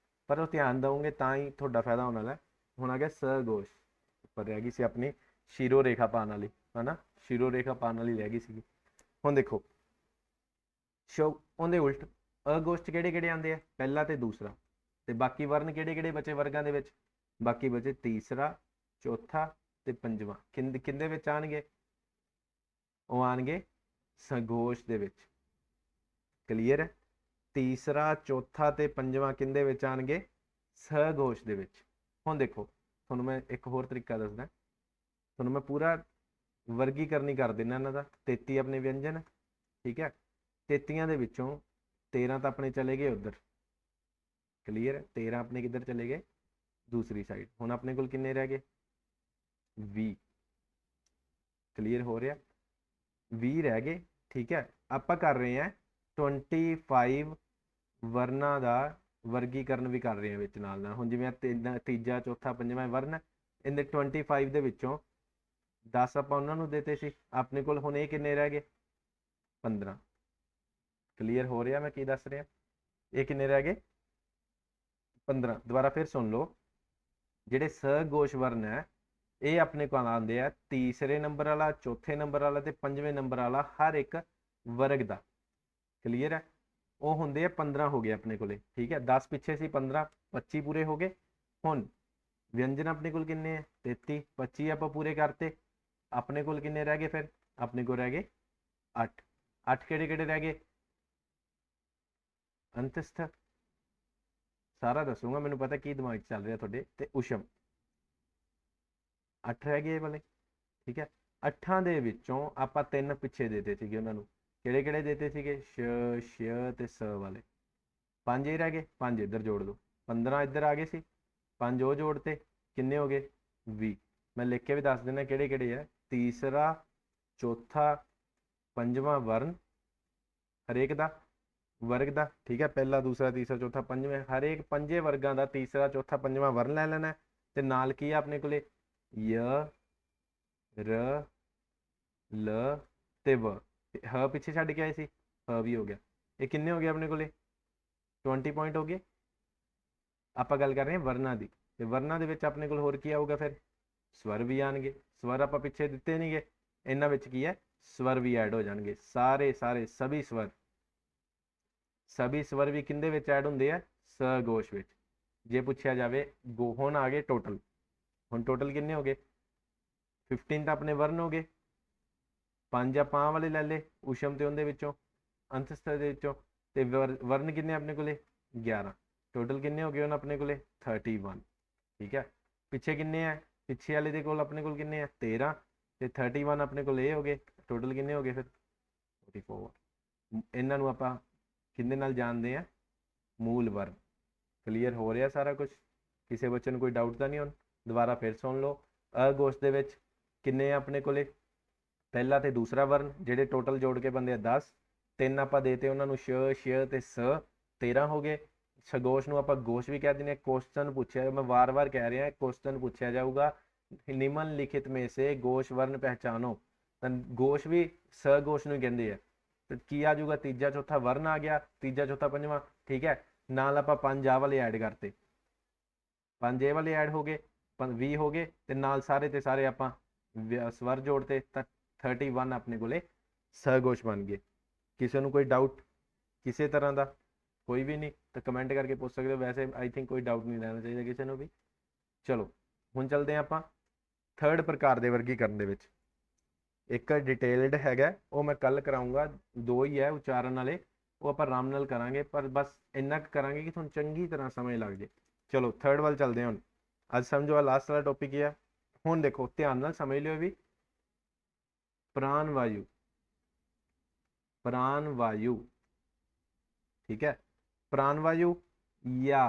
ਪਰ ਉਹ ਧਿਆਨ ਦਓਗੇ ਤਾਂ ਹੀ ਤੁਹਾਡਾ ਫਾਇਦਾ ਹੋਣ ਵਾਲਾ। ਹੁਣ ਆ ਗਿਆ ਸਗੋਸ਼, ਉੱਪਰ ਰਹਿ ਗਈ ਸੀ ਆਪਣੀ ਸ਼ੀਰੋ ਰੇਖਾ ਪਾਉਣ ਵਾਲੀ, ਹਨਾ, ਸ਼ੀਰੋ ਰੇਖਾ ਪਾਉਣ ਵਾਲੀ ਰਹਿ ਗਈ ਸੀਗੀ। ਹੁਣ ਦੇਖੋ ਉਹਦੇ ਉਲਟ ਅਗੋਸ਼ 'ਚ ਕਿਹੜੇ ਕਿਹੜੇ ਆਉਂਦੇ ਆ? ਪਹਿਲਾ ਤੇ ਦੂਸਰਾ, ਤੇ ਬਾਕੀ ਵਰਨ ਕਿਹੜੇ ਕਿਹੜੇ ਬਚੇ ਵਰਗਾਂ ਦੇ ਵਿੱਚ? ਬਾਕੀ ਬਚੇ ਤੀਸਰਾ, ਚੌਥਾ ਤੇ ਪੰਜਵਾਂ। ਕਿੰਦੇ ਵਿੱਚ ਆਣਗੇ? ਉਹ ਆਣਗੇ ਸਗੋਸ਼ ਦੇ ਵਿੱਚ। ਕਲੀਅਰ ਹੈ? ਤੀਸਰਾ, ਚੌਥਾ ਤੇ ਪੰਜਵਾਂ ਕਿੰਦੇ ਵਿੱਚ ਆਣਗੇ? ਸਗੋਸ਼ ਦੇ ਵਿੱਚ। ਹੁਣ ਦੇਖੋ ਤੁਹਾਨੂੰ ਮੈਂ ਇੱਕ ਹੋਰ ਤਰੀਕਾ ਦੱਸਦਾ, ਤੁਹਾਨੂੰ ਮੈਂ ਪੂਰਾ ਵਰਗੀਕਰਨ ਕਰ ਦਿੰਦਾ ਇਹਨਾਂ ਦਾ। 33 ਆਪਣੇ ਵਿਅੰਜਨ, ਠੀਕ ਹੈ, 33 ਦੇ ਵਿੱਚੋਂ 13 ਤਾਂ ਆਪਣੇ ਚਲੇ ਗਏ ਉੱਧਰ। ਕਲੀਅਰ ਹੈ? 13 ਆਪਣੇ ਕਿੱਧਰ ਚਲੇ ਗਏ? ਦੂਸਰੀ ਸਾਈਡ। ਹੁਣ ਆਪਣੇ ਕੋਲ ਕਿੰਨੇ ਰਹਿ ਗਏ? 20। ਕਲੀਅਰ ਹੋ ਰਿਹਾ? 20 ਰਹਿ ਗਏ। ਠੀਕ ਹੈ, ਆਪਾਂ ਕਰ ਰਹੇ ਹਾਂ 25 ਵਰਨਾਂ ਦਾ ਵਰਗੀਕਰਨ ਵੀ ਕਰ ਰਹੇ ਹਾਂ ਵਿੱਚ ਨਾਲ ਨਾਲ। ਹੁਣ ਜਿਵੇਂ ਤੀਜਾ, ਚੌਥਾ, ਪੰਜਵਾਂ ਵਰਨ, ਇਹਦੇ 25 ਦੇ ਵਿੱਚੋਂ 10 ਆਪਾਂ ਉਹਨਾਂ ਨੂੰ ਦਿੱਤੇ ਸੀ ਆਪਣੇ ਕੋਲ। ਹੁਣ ਇਹ ਕਿੰਨੇ ਰਹਿ ਗਏ? 15। ਕਲੀਅਰ ਹੋ ਰਿਹਾ ਮੈਂ ਕੀ ਦੱਸ ਰਿਹਾ? ਇਹ ਕਿੰਨੇ ਰਹਿ ਗਏ? 15। ਦੁਬਾਰਾ ਫਿਰ ਸੁਣ ਲਓ, ਜਿਹੜੇ ਸਗੋਸ਼ ਵਰਨ ਹੈ ਇਹ ਆਪਣੇ ਕੋਲ ਆਉਂਦੇ ਆ ਤੀਸਰੇ ਨੰਬਰ ਵਾਲਾ, ਚੌਥੇ ਨੰਬਰ ਵਾਲਾ ਤੇ ਪੰਜਵੇਂ ਨੰਬਰ ਵਾਲਾ ਹਰ ਇੱਕ ਵਰਗ ਦਾ। ਕਲੀਅਰ ਹੈ? ਉਹ ਹੁੰਦੇ ਆ 15 ਹੋ ਗਏ ਆਪਣੇ ਕੋਲੇ। ਠੀਕ ਹੈ, 10 ਪਿੱਛੇ ਸੀ, 15, 25 ਪੂਰੇ ਹੋ ਗਏ। ਹੁਣ ਵਿਅੰਜਨ ਆਪਣੇ ਕੋਲ ਕਿੰਨੇ ਹੈ? 33। 25 ਆਪਾਂ ਪੂਰੇ ਕਰਤੇ। ਆਪਣੇ ਕੋਲ ਕਿੰਨੇ ਰਹਿ ਗਏ ਫਿਰ? ਆਪਣੇ ਕੋਲ ਰਹਿ ਗਏ 8। 8 ਕਿਹੜੇ ਕਿਹੜੇ ਰਹਿ ਗਏ? ਅੰਤਸਥ ਸਾਰਾ ਦੱਸੂਗਾ, ਮੈਨੂੰ ਪਤਾ ਕੀ ਦਿਮਾਗ 'ਚ ਚੱਲ ਰਿਹਾ ਤੁਹਾਡੇ, ਤੇ ਉਸ਼ਮ। 8 ਰਹਿ ਗਏ ਵਾਲੇ। ਠੀਕ ਹੈ, 8 ਦੇ ਵਿੱਚੋਂ ਆਪਾਂ 3 ਪਿੱਛੇ ਦੇਤੇ ਸੀਗੇ ਉਹਨਾਂ ਨੂੰ। ਕਿਹੜੇ ਕਿਹੜੇ ਦੇਤੇ ਸੀਗੇ? ਸ਼ ਤੇ ਸ ਵਾਲੇ। 5 ਹੀ ਰਹਿ ਗਏ, 5 ਇੱਧਰ ਜੋੜ ਲਓ। 15 ਇੱਧਰ ਆ ਗਏ ਸੀ, 5 ਉਹ ਜੋੜਤੇ, ਕਿੰਨੇ ਹੋ ਗਏ? 20। ਮੈਂ ਲਿਖ ਕੇ ਵੀ ਦੱਸ ਦਿੰਦਾ ਕਿਹੜੇ ਕਿਹੜੇ ਆ। ਤੀਸਰਾ, ਚੌਥਾ, ਪੰਜਵਾਂ ਵਰਨ ਹਰੇਕ ਦਾ ਵਰਗ ਦਾ। ਠੀਕ ਹੈ, ਪਹਿਲਾ, ਦੂਸਰਾ, ਤੀਸਰਾ, ਚੌਥਾ, ਪੰਜਵੇਂ, ਹਰੇਕ ਪੰਜੇ ਵਰਗਾਂ ਦਾ ਤੀਸਰਾ, ਚੌਥਾ, ਪੰਜਵਾਂ ਵਰਨ ਲੈ ਲੈਣਾ। ਤੇ ਨਾਲ ਕੀ ਆ ਆਪਣੇ ਕੋਲੇ? य ਰ ਲ ਤੇ ਵ। ਹ ਪਿੱਛੇ ਛੱਡ ਕੇ ਆਏ ਸੀ, ਹ ਵੀ ਹੋ ਗਿਆ। ਇਹ ਕਿੰਨੇ ਹੋ ਗਏ ਆਪਣੇ ਕੋਲੇ? 20 ਪੁਆਇੰਟ ਹੋ ਗਏ। ਆਪਾਂ ਗੱਲ ਕਰ ਰਹੇ ਹਾਂ ਵਰਨਾਂ ਦੀ, ਤੇ ਵਰਨਾਂ ਦੇ ਵਿੱਚ ਆਪਣੇ ਕੋਲ ਹੋਰ ਕੀ ਆਊਗਾ ਫਿਰ? ਸਵਰ ਵੀ ਆਣਗੇ। ਸਵਰ ਆਪਾਂ ਪਿੱਛੇ ਦਿੱਤੇ ਨਹੀਂਗੇ, ਇਹਨਾਂ ਵਿੱਚ ਕੀ ਹੈ? ਸਵਰ ਵੀ ਐਡ ਹੋ ਜਾਣਗੇ। ਸਾਰੇ ਸਾਰੇ ਸਭੀ ਸਵਰ ਵੀ ਕਿੰਦੇ ਵਿੱਚ ਐਡ ਹੁੰਦੇ ਆ? ਸਗੋਸ਼ ਵਿੱਚ। ਜੇ ਪੁੱਛਿਆ ਜਾਵੇ ਹੁਣ ਆ ਗਏ ਟੋਟਲ। ਹੁਣ ਟੋਟਲ ਕਿੰਨੇ ਹੋ ਗਏ? 15 ਤਾਂ ਆਪਣੇ ਵਰਨ ਹੋ ਗਏ, 5 ਆਪਾਂ ਵਾਲੇ ਲੈ ਲਏ ਉਸ਼ਮ ਤੇ ਉਹਦੇ ਵਿੱਚੋਂ, ਅੰਤਸਥ ਦੇ ਵਿੱਚੋਂ, ਤੇ ਵਰਨ ਕਿੰਨੇ ਆਪਣੇ ਕੋਲੇ? 11। ਟੋਟਲ ਕਿੰਨੇ ਹੋ ਗਏ ਹੁਣ ਆਪਣੇ ਕੋਲੇ? 31। ਠੀਕ ਹੈ, ਪਿੱਛੇ ਕਿੰਨੇ ਆ? ਪਿੱਛੇ ਵਾਲੇ ਦੇ ਕੋਲ ਆਪਣੇ ਕੋਲ ਕਿੰਨੇ ਆ? 13 ਤੇ 31 ਆਪਣੇ ਕੋਲ ਇਹ ਹੋ ਗਏ। ਟੋਟਲ ਕਿੰਨੇ ਹੋ ਗਏ ਫਿਰ? 44। ਇਹਨਾਂ ਨੂੰ ਆਪਾਂ ਕਿੰਨੇ ਨਾਲ ਜਾਣਦੇ ਆ? ਮੂਲ ਵਰਨ। ਕਲੀਅਰ ਹੋ ਰਿਹਾ ਸਾਰਾ ਕੁਝ? ਕਿਸੇ ਬੱਚੇ ਨੂੰ ਕੋਈ ਡਾਊਟ ਤਾਂ ਨਹੀਂ? ਹੁਣ ਦੁਬਾਰਾ ਫਿਰ ਸੁਣ ਲਓ। ਅਗੋਸ਼ ਦੇ ਵਿੱਚ ਕਿੰਨੇ ਆ ਆਪਣੇ ਕੋਲੇ? ਪਹਿਲਾ ਤੇ ਦੂਸਰਾ ਵਰਨ, ਜਿਹੜੇ ਟੋਟਲ ਜੋੜ ਕੇ ਬੰਦੇ ਆ 10। 3 ਆਪਾਂ ਦੇਤੇ ਉਹਨਾਂ ਨੂੰ, ਸ਼ ਤੇ ਸ, 13 ਹੋ ਗਏ। ਸਗੋਸ਼ ਨੂੰ ਆਪਾਂ ਗੋਸ਼ ਵੀ ਕਹਿ ਦਿੰਦੇ ਹਾਂ। ਕੁਐਸਚਨ ਪੁੱਛਿਆ, ਮੈਂ ਵਾਰ-ਵਾਰ ਕਹਿ ਰਿਹਾ, ਕੁਐਸਚਨ ਪੁੱਛਿਆ ਜਾਊਗਾ ਨਿਮਨ ਲਿਖਿਤ में से गोश वर्ण पहचानो, ਤਾਂ ਗੋਸ਼ ਵੀ ਸਗੋਸ਼ ਨੂੰ ਕਹਿੰਦੇ ਆ। ਤੇ ਕੀ ਆ ਜਾਊਗਾ? ਤੀਜਾ, ਚੌਥਾ ਵਰਨ ਆ ਗਿਆ, ਤੀਜਾ, ਚੌਥਾ, ਪੰਜਵਾਂ। ਠੀਕ ਹੈ, ਨਾਲ ਆਪਾਂ 5 ਆਹ ਵਾਲੇ ਐਡ ਕਰਤੇ, 5 ਇਹ ਵਾਲੇ ਐਡ ਹੋ ਗਏ, 20 ਹੋ ਗਏ, ਤੇ ਨਾਲ ਸਾਰੇ ਤੇ ਸਾਰੇ ਆਪਾਂ ਸਵਰ ਜੋੜਤੇ, ਤਾਂ 31 ਆਪਣੇ ਕੋਲੇ ਸਗੋਸ਼ ਬਣ ਗਏ। ਕਿਸੇ ਨੂੰ ਕੋਈ ਡਾਊਟ ਕਿਸੇ ਤਰ੍ਹਾਂ ਦਾ? ਕੋਈ ਵੀ ਨਹੀਂ ਤਾਂ ਕਮੈਂਟ ਕਰਕੇ ਪੁੱਛ ਸਕਦੇ ਹੋ। ਵੈਸੇ ਆਈ ਥਿੰਕ ਕੋਈ ਡਾਊਟ ਨਹੀਂ ਰਹਿਣਾ ਚਾਹੀਦਾ ਕਿਸੇ ਨੂੰ ਵੀ। ਚਲੋ ਹੁਣ ਚੱਲਦੇ ਹਾਂ ਆਪਾਂ ਥਰਡ ਪ੍ਰਕਾਰ ਦੇ ਵਰਗੀਕਰਨ ਦੇ ਵਿੱਚ। ਇੱਕ ਡਿਟੇਲਡ ਹੈਗਾ, ਉਹ ਮੈਂ ਕੱਲ ਕਰਾਊਂਗਾ। 2 ਹੀ ਹੈ ਉਚਾਰਨ ਵਾਲੇ, ਉਹ ਆਪਾਂ ਆਰਾਮ ਨਾਲ ਕਰਾਂਗੇ, ਪਰ ਬਸ ਇੰਨਾ ਕੁ ਕਰਾਂਗੇ ਕਿ ਤੁਹਾਨੂੰ ਚੰਗੀ ਤਰ੍ਹਾਂ ਸਮਝ ਲੱਗ ਜੇ। ਚਲੋ ਥਰਡ ਵੱਲ ਚੱਲਦੇ ਹਾਂ ਹੁਣ। ਅੱਜ ਸਮਝੋ ਆ ਲਾਸਟ ਵਾਲਾ ਟੌਪਿਕ ਹੀ ਆ ਹੁਣ देखो ध्यान नाल समझ लियो भी, प्राण वायु, प्राण वायु, ठीक है, प्राण वायु या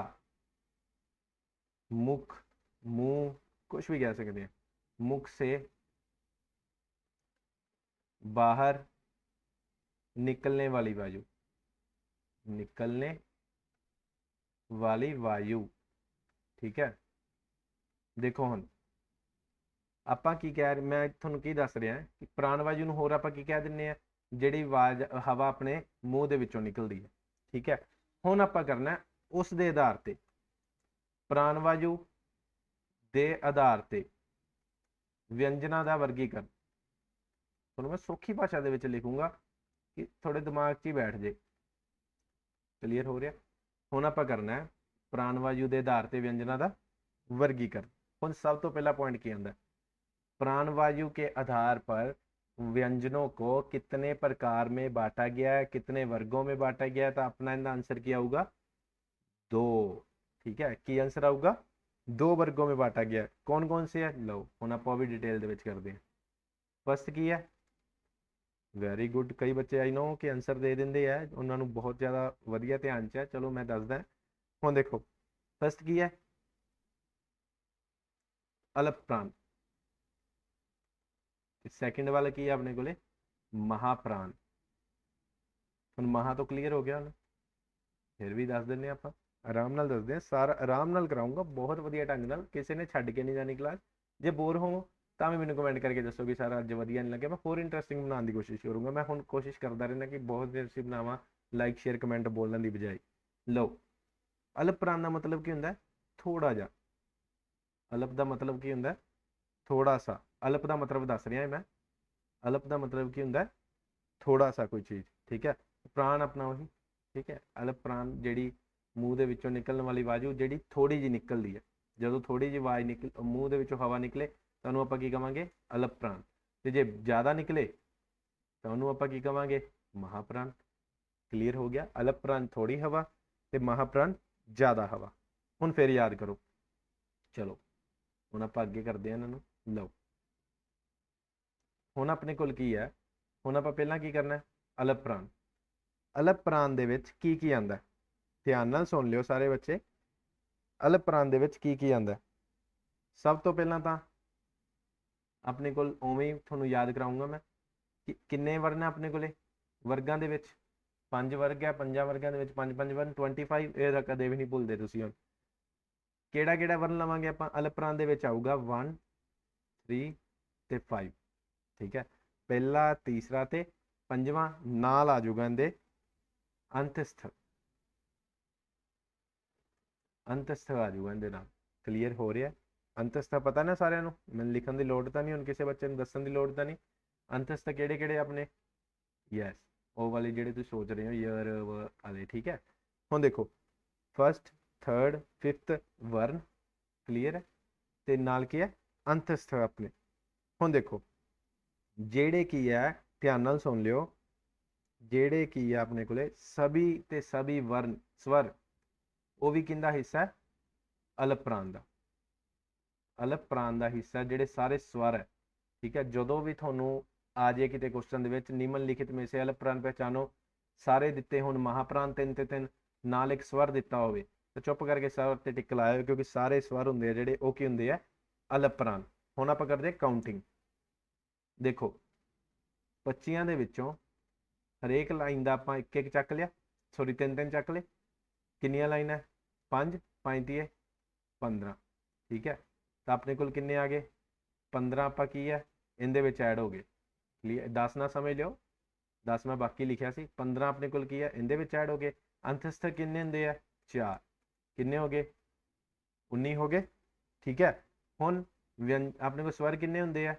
मुख, मुंह, कुछ भी कह सकते हैं, मुख से बाहर निकलने वाली वायु, निकलने वाली वायु, ठीक है। देखो हम ਆਪਾਂ ਕੀ ਕਹਿ ਰਹੇ, ਮੈਂ ਤੁਹਾਨੂੰ ਕੀ ਦੱਸ ਰਿਹਾ ਕਿ ਪ੍ਰਾਣ ਵਾਯੂ ਨੂੰ ਹੋਰ ਆਪਾਂ ਕੀ ਕਹਿ ਦਿੰਦੇ ਆ, ਜਿਹੜੀ ਆਵਾਜ਼ ਹਵਾ ਆਪਣੇ ਮੂੰਹ ਦੇ ਵਿੱਚੋਂ ਨਿਕਲਦੀ ਹੈ, ਠੀਕ ਹੈ। ਹੁਣ ਆਪਾਂ ਕਰਨਾ ਉਸ ਦੇ ਆਧਾਰ ਤੇ, ਪ੍ਰਾਣ ਵਾਯੂ ਦੇ ਆਧਾਰ ਤੇ ਵਿਅੰਜਨਾਂ ਦਾ ਵਰਗੀਕਰਨ। ਤੁਹਾਨੂੰ ਮੈਂ ਸੌਖੀ ਭਾਸ਼ਾ ਦੇ ਵਿੱਚ ਲਿਖੂੰਗਾ ਕਿ ਤੁਹਾਡੇ ਦਿਮਾਗ 'ਚ ਹੀ ਬੈਠ ਜੇ। ਕਲੀਅਰ ਹੋ ਰਿਹਾ? ਹੁਣ ਆਪਾਂ ਕਰਨਾ ਹੈ ਪ੍ਰਾਣ ਵਾਯੂ ਦੇ ਆਧਾਰ ਤੇ ਵਿਅੰਜਨਾਂ ਦਾ वर्गीकरण। ਹੁਣ सब तो पहला पॉइंट क्या आता है, प्राण वायु के आधार पर व्यंजनों को कितने प्रकार में बांटा गया है, कितने वर्गों में बांटा गया है, तो अपना इनका आंसर क्या होगा, 2, ठीक है। की आंसर आऊगा 2 वर्गों में बांटा गया है। कौन कौन से है, लो हम आप भी डिटेल ਦੇ ਵਿੱਚ ਕਰਦੇ हैं। फर्स्ट की है, ਵੈਰੀ ਗੁੱਡ, ਕਈ ਬੱਚੇ ਆਈ ਨੋ ਕਿ ਆਨਸਰ ਦੇ ਦਿੰਦੇ ਆ, ਉਹਨਾਂ ਨੂੰ ਬਹੁਤ ਜ਼ਿਆਦਾ ਵਧੀਆ ਧਿਆਨ 'ਚ ਹੈ। ਚਲੋ ਮੈਂ ਦੱਸਦਾ। ਹੁਣ ਦੇਖੋ ਫਸਟ ਕੀ ਹੈ, ਅਲਪ ਪ੍ਰਾਣ। ਸੈਕਿੰਡ ਵਾਲਾ ਕੀ ਹੈ ਆਪਣੇ ਕੋਲੇ, ਮਹਾਪ੍ਰਾਣ। ਹੁਣ ਮਹਾ ਤੋਂ ਕਲੀਅਰ ਹੋ ਗਿਆ ਹੁਣ, ਫਿਰ ਵੀ ਦੱਸ ਦਿੰਦੇ ਆਪਾਂ, ਆਰਾਮ ਨਾਲ ਦੱਸਦੇ ਆ, ਸਾਰਾ ਆਰਾਮ ਨਾਲ ਕਰਾਉਂਗਾ, ਬਹੁਤ ਵਧੀਆ ਢੰਗ ਨਾਲ, ਕਿਸੇ ਨੇ ਛੱਡ ਕੇ ਨਹੀਂ ਜਾਣੀ ਕਲਾਸ। ਜੇ ਬੋਰ ਹੋਵੋ ਤਾਂ ਵੀ ਮੈਨੂੰ ਕਮੈਂਟ ਕਰਕੇ ਦੱਸੋ ਕਿ ਸਾਰਾ ਅੱਜ ਵਧੀਆ ਨਹੀਂ ਲੱਗਿਆ, ਮੈਂ ਹੋਰ ਇੰਟਰਸਟਿੰਗ ਬਣਾਉਣ ਦੀ ਕੋਸ਼ਿਸ਼ ਕਰੂੰਗਾ। ਮੈਂ ਹੁਣ ਕੋਸ਼ਿਸ਼ ਕਰਦਾ ਰਹਿੰਦਾ ਕਿ ਬਹੁਤ ਇੰਟਰਸਟਿੰਗ ਬਣਾਵਾਂ, ਲਾਈਕ ਸ਼ੇਅਰ ਕਮੈਂਟ ਬੋਲਣ ਦੀ ਬਜਾਏ। ਲਓ, ਅਲਪ ਪ੍ਰਾਣ ਦਾ ਮਤਲਬ ਕੀ ਹੁੰਦਾ, ਥੋੜਾ ਜਿਹਾ। ਅਲਪ ਦਾ ਮਤਲਬ ਕੀ ਹੁੰਦਾ, ਥੋੜਾ ਸਾ। ਅਲਪ ਦਾ ਮਤਲਬ ਦੱਸ ਰਿਹਾ ਮੈਂ, ਅਲਪ ਦਾ ਮਤਲਬ ਕੀ ਹੁੰਦਾ, ਥੋੜਾ ਸਾ ਕੋਈ ਚੀਜ਼, ਠੀਕ ਹੈ। ਪ੍ਰਾਣ ਆਪਣਾ ਉਹੀ, ਠੀਕ ਹੈ। ਅਲਪ ਪ੍ਰਾਣ ਜਿਹੜੀ ਮੂੰਹ ਦੇ ਵਿੱਚੋਂ ਨਿਕਲਣ ਵਾਲੀ ਆਵਾਜ਼, ਜਿਹੜੀ ਥੋੜੀ ਜਿਹੀ ਨਿਕਲਦੀ ਹੈ। ਜਦੋਂ ਥੋੜੀ ਜਿਹੀ ਆਵਾਜ਼ ਨਿਕਲ, ਮੂੰਹ ਦੇ ਵਿੱਚੋਂ ਹਵਾ ਨਿਕਲੇ ਤਾਂ ਉਹਨੂੰ ਆਪਾਂ ਕੀ ਕਵਾਂਗੇ, ਅਲਪ ਪ੍ਰਾਣ। ਤੇ ਜੇ ਜ਼ਿਆਦਾ ਨਿਕਲੇ ਤਾਂ ਉਹਨੂੰ ਆਪਾਂ ਕੀ ਕਵਾਂਗੇ, ਮਹਾਪ੍ਰਾਣ। ਕਲੀਅਰ ਹੋ ਗਿਆ? ਅਲਪ ਪ੍ਰਾਣ ਥੋੜੀ ਹਵਾ ਤੇ ਮਹਾਪ੍ਰਾਣ ਜ਼ਿਆਦਾ ਹਵਾ। ਹੁਣ ਫਿਰ ਯਾਦ ਕਰੋ, ਚਲੋ ਹੁਣ ਆਪਾਂ ਅੱਗੇ ਕਰਦੇ ਹਾਂ ਇਹਨਾਂ ਨੂੰ। ਲਓ, ਹੁਣ ਆਪਣੇ ਕੋਲ ਕੀ ਹੈ, ਹੁਣ ਆਪਾਂ ਪਹਿਲਾਂ ਕੀ ਕਰਨਾ, ਅਲਪ ਪ੍ਰਾਣ। ਅਲਪ ਪ੍ਰਾਣ ਦੇ ਵਿੱਚ ਕੀ ਕੀ ਆਉਂਦਾ, ਧਿਆਨ ਨਾਲ ਸੁਣ ਲਿਓ ਸਾਰੇ ਬੱਚੇ। ਅਲਪ ਪ੍ਰਾਣ ਦੇ ਵਿੱਚ ਕੀ ਕੀ ਆਉਂਦਾ, ਸਭ ਤੋਂ ਪਹਿਲਾਂ ਤਾਂ ਆਪਣੇ ਕੋਲ ਉਵੇਂ ਹੀ ਤੁਹਾਨੂੰ ਯਾਦ ਕਰਾਉਂਗਾ ਮੈਂ ਕਿ ਕਿੰਨੇ ਵਰਨ ਹੈ ਆਪਣੇ ਕੋਲੇ, ਵਰਗਾਂ ਦੇ ਵਿੱਚ 5 ਵਰਗ ਹੈ, 5 ਵਰਗਾਂ ਦੇ ਵਿੱਚ 5 5 ਵਰਨ 25। ਇਹ ਤਾਂ ਕਦੇ ਵੀ ਨਹੀਂ ਭੁੱਲਦੇ ਤੁਸੀਂ। ਹੁਣ ਕਿਹੜਾ ਕਿਹੜਾ ਵਰਨ ਲਵਾਂਗੇ ਆਪਾਂ, ਅਲਪ ਪ੍ਰਾਣ ਦੇ ਵਿੱਚ ਆਊਗਾ 1 3 ਤੇ 5, ਠੀਕ ਹੈ। ਪਹਿਲਾ, ਤੀਸਰਾ ਤੇ ਪੰਜਵਾਂ ਨਾਲ ਆ ਜਾਊਗਾ ਇਹਦੇ ਅੰਤਸਥ, ਅੰਤਸਥ ਆ ਜਾਊਗਾ ਇਹਦੇ ਨਾਲ। ਕਲੀਅਰ ਹੋ ਰਿਹਾ? ਅੰਤਸਥ ਪਤਾ ਨਾ ਸਾਰਿਆਂ ਨੂੰ, ਮੈਨੂੰ ਲਿਖਣ ਦੀ ਲੋੜ ਤਾਂ ਨਹੀਂ, ਹੁਣ ਕਿਸੇ ਬੱਚੇ ਨੂੰ ਦੱਸਣ ਦੀ ਲੋੜ ਤਾਂ ਨਹੀਂ। ਅੰਤਸਥ ਕਿਹੜੇ ਕਿਹੜੇ ਆਪਣੇ, ਯੈਸ ਉਹ ਵਾਲੇ ਜਿਹੜੇ ਤੁਸੀਂ ਸੋਚ ਰਹੇ ਹੋ ਯਰ ਵਾਲੇ, ਠੀਕ ਹੈ। ਹੁਣ ਦੇਖੋ ਫਸਟ, ਥਰਡ, ਫਿਫਥ ਵਰਨ, ਕਲੀਅਰ ਹੈ। ਤੇ ਨਾਲ ਕੀ ਹੈ, ਅੰਤਸਥ ਆਪਣੇ। ਹੁਣ ਦੇਖੋ ਜਿਹੜੇ ਕੀ ਹੈ, ਧਿਆਨ ਨਾਲ ਸੁਣ ਲਿਓ, ਜਿਹੜੇ ਕੀ ਹੈ ਆਪਣੇ ਕੋਲੇ ਸਭੀ ਤੇ ਸਭੀ ਵਰਨ ਸਵਰ, ਉਹ ਵੀ ਕਿੰਦਾ ਹਿੱਸਾ ਹੈ, ਅਲਪ ਪ੍ਰਾਣ ਦਾ। ਅਲਪ ਪ੍ਰਾਣ ਦਾ ਹਿੱਸਾ ਜਿਹੜੇ ਸਾਰੇ ਸਵਰ ਹੈ, ਠੀਕ ਹੈ। ਜਦੋਂ ਵੀ ਤੁਹਾਨੂੰ ਆ ਜਾਏ ਕਿਤੇ ਕੁਐਸਚਨ ਦੇ ਵਿੱਚ, ਨਿਮਨ ਲਿਖਿਤ में से ਅਲਪ ਪ੍ਰਾਣ ਪਹਿਚਾਨੋ, ਸਾਰੇ ਦਿੱਤੇ ਹੁਣ ਮਹਾਪ੍ਰਾਣ 3 ਤੇ 3, ਨਾਲ ਇੱਕ ਸਵਰ ਦਿੱਤਾ ਹੋਵੇ ਤਾਂ ਚੁੱਪ ਕਰਕੇ ਸਵਰ ਤੇ ਟਿਕ ਲਾਇਓ, ਕਿਉਂਕਿ ਸਾਰੇ ਸਵਰ ਹੁੰਦੇ ਆ ਜਿਹੜੇ, ਉਹ ਕੀ ਹੁੰਦੇ ਆ, ਅਲਪ ਪ੍ਰਾਣ। ਹੁਣ ਆਪਾਂ ਕਰਦੇ ਕਾਊਂਟਿੰਗ। ਦੇਖੋ 25 ਦੇ ਵਿੱਚੋਂ ਹਰੇਕ ਲਾਈਨ ਦਾ ਆਪਾਂ ਇੱਕ ਇੱਕ ਚੱਕ ਲਿਆ, ਸੌਰੀ 3 3 ਚੱਕ ਲਏ। ਕਿੰਨੀਆਂ ਲਾਈਨਾਂ, 5 5 ਤੀਏ 15, ਠੀਕ ਹੈ। ਤਾਂ ਆਪਣੇ ਕੋਲ ਕਿੰਨੇ ਆ ਗਏ, 15 ਆਪਾਂ ਕੀ ਹੈ ਇਹਦੇ ਵਿੱਚ ਐਡ ਹੋ ਗਏ। ਕਲੀਅਰ? 10 ਨਾ ਸਮਝ ਲਿਓ, 10 ਮੈਂ ਬਾਕੀ ਲਿਖਿਆ ਸੀ, 15 ਆਪਣੇ ਕੋਲ ਕੀ ਹੈ ਇਹਦੇ ਵਿੱਚ ਐਡ ਹੋ ਗਏ। ਅੰਤਸਥ ਕਿੰਨੇ ਹੁੰਦੇ ਆ, 4, ਕਿੰਨੇ ਹੋ ਗਏ, 19 ਹੋ ਗਏ, ਠੀਕ ਹੈ। ਹੁਣ ਆਪਣੇ ਕੋਲ ਸਵਰ ਕਿੰਨੇ ਹੁੰਦੇ ਆ,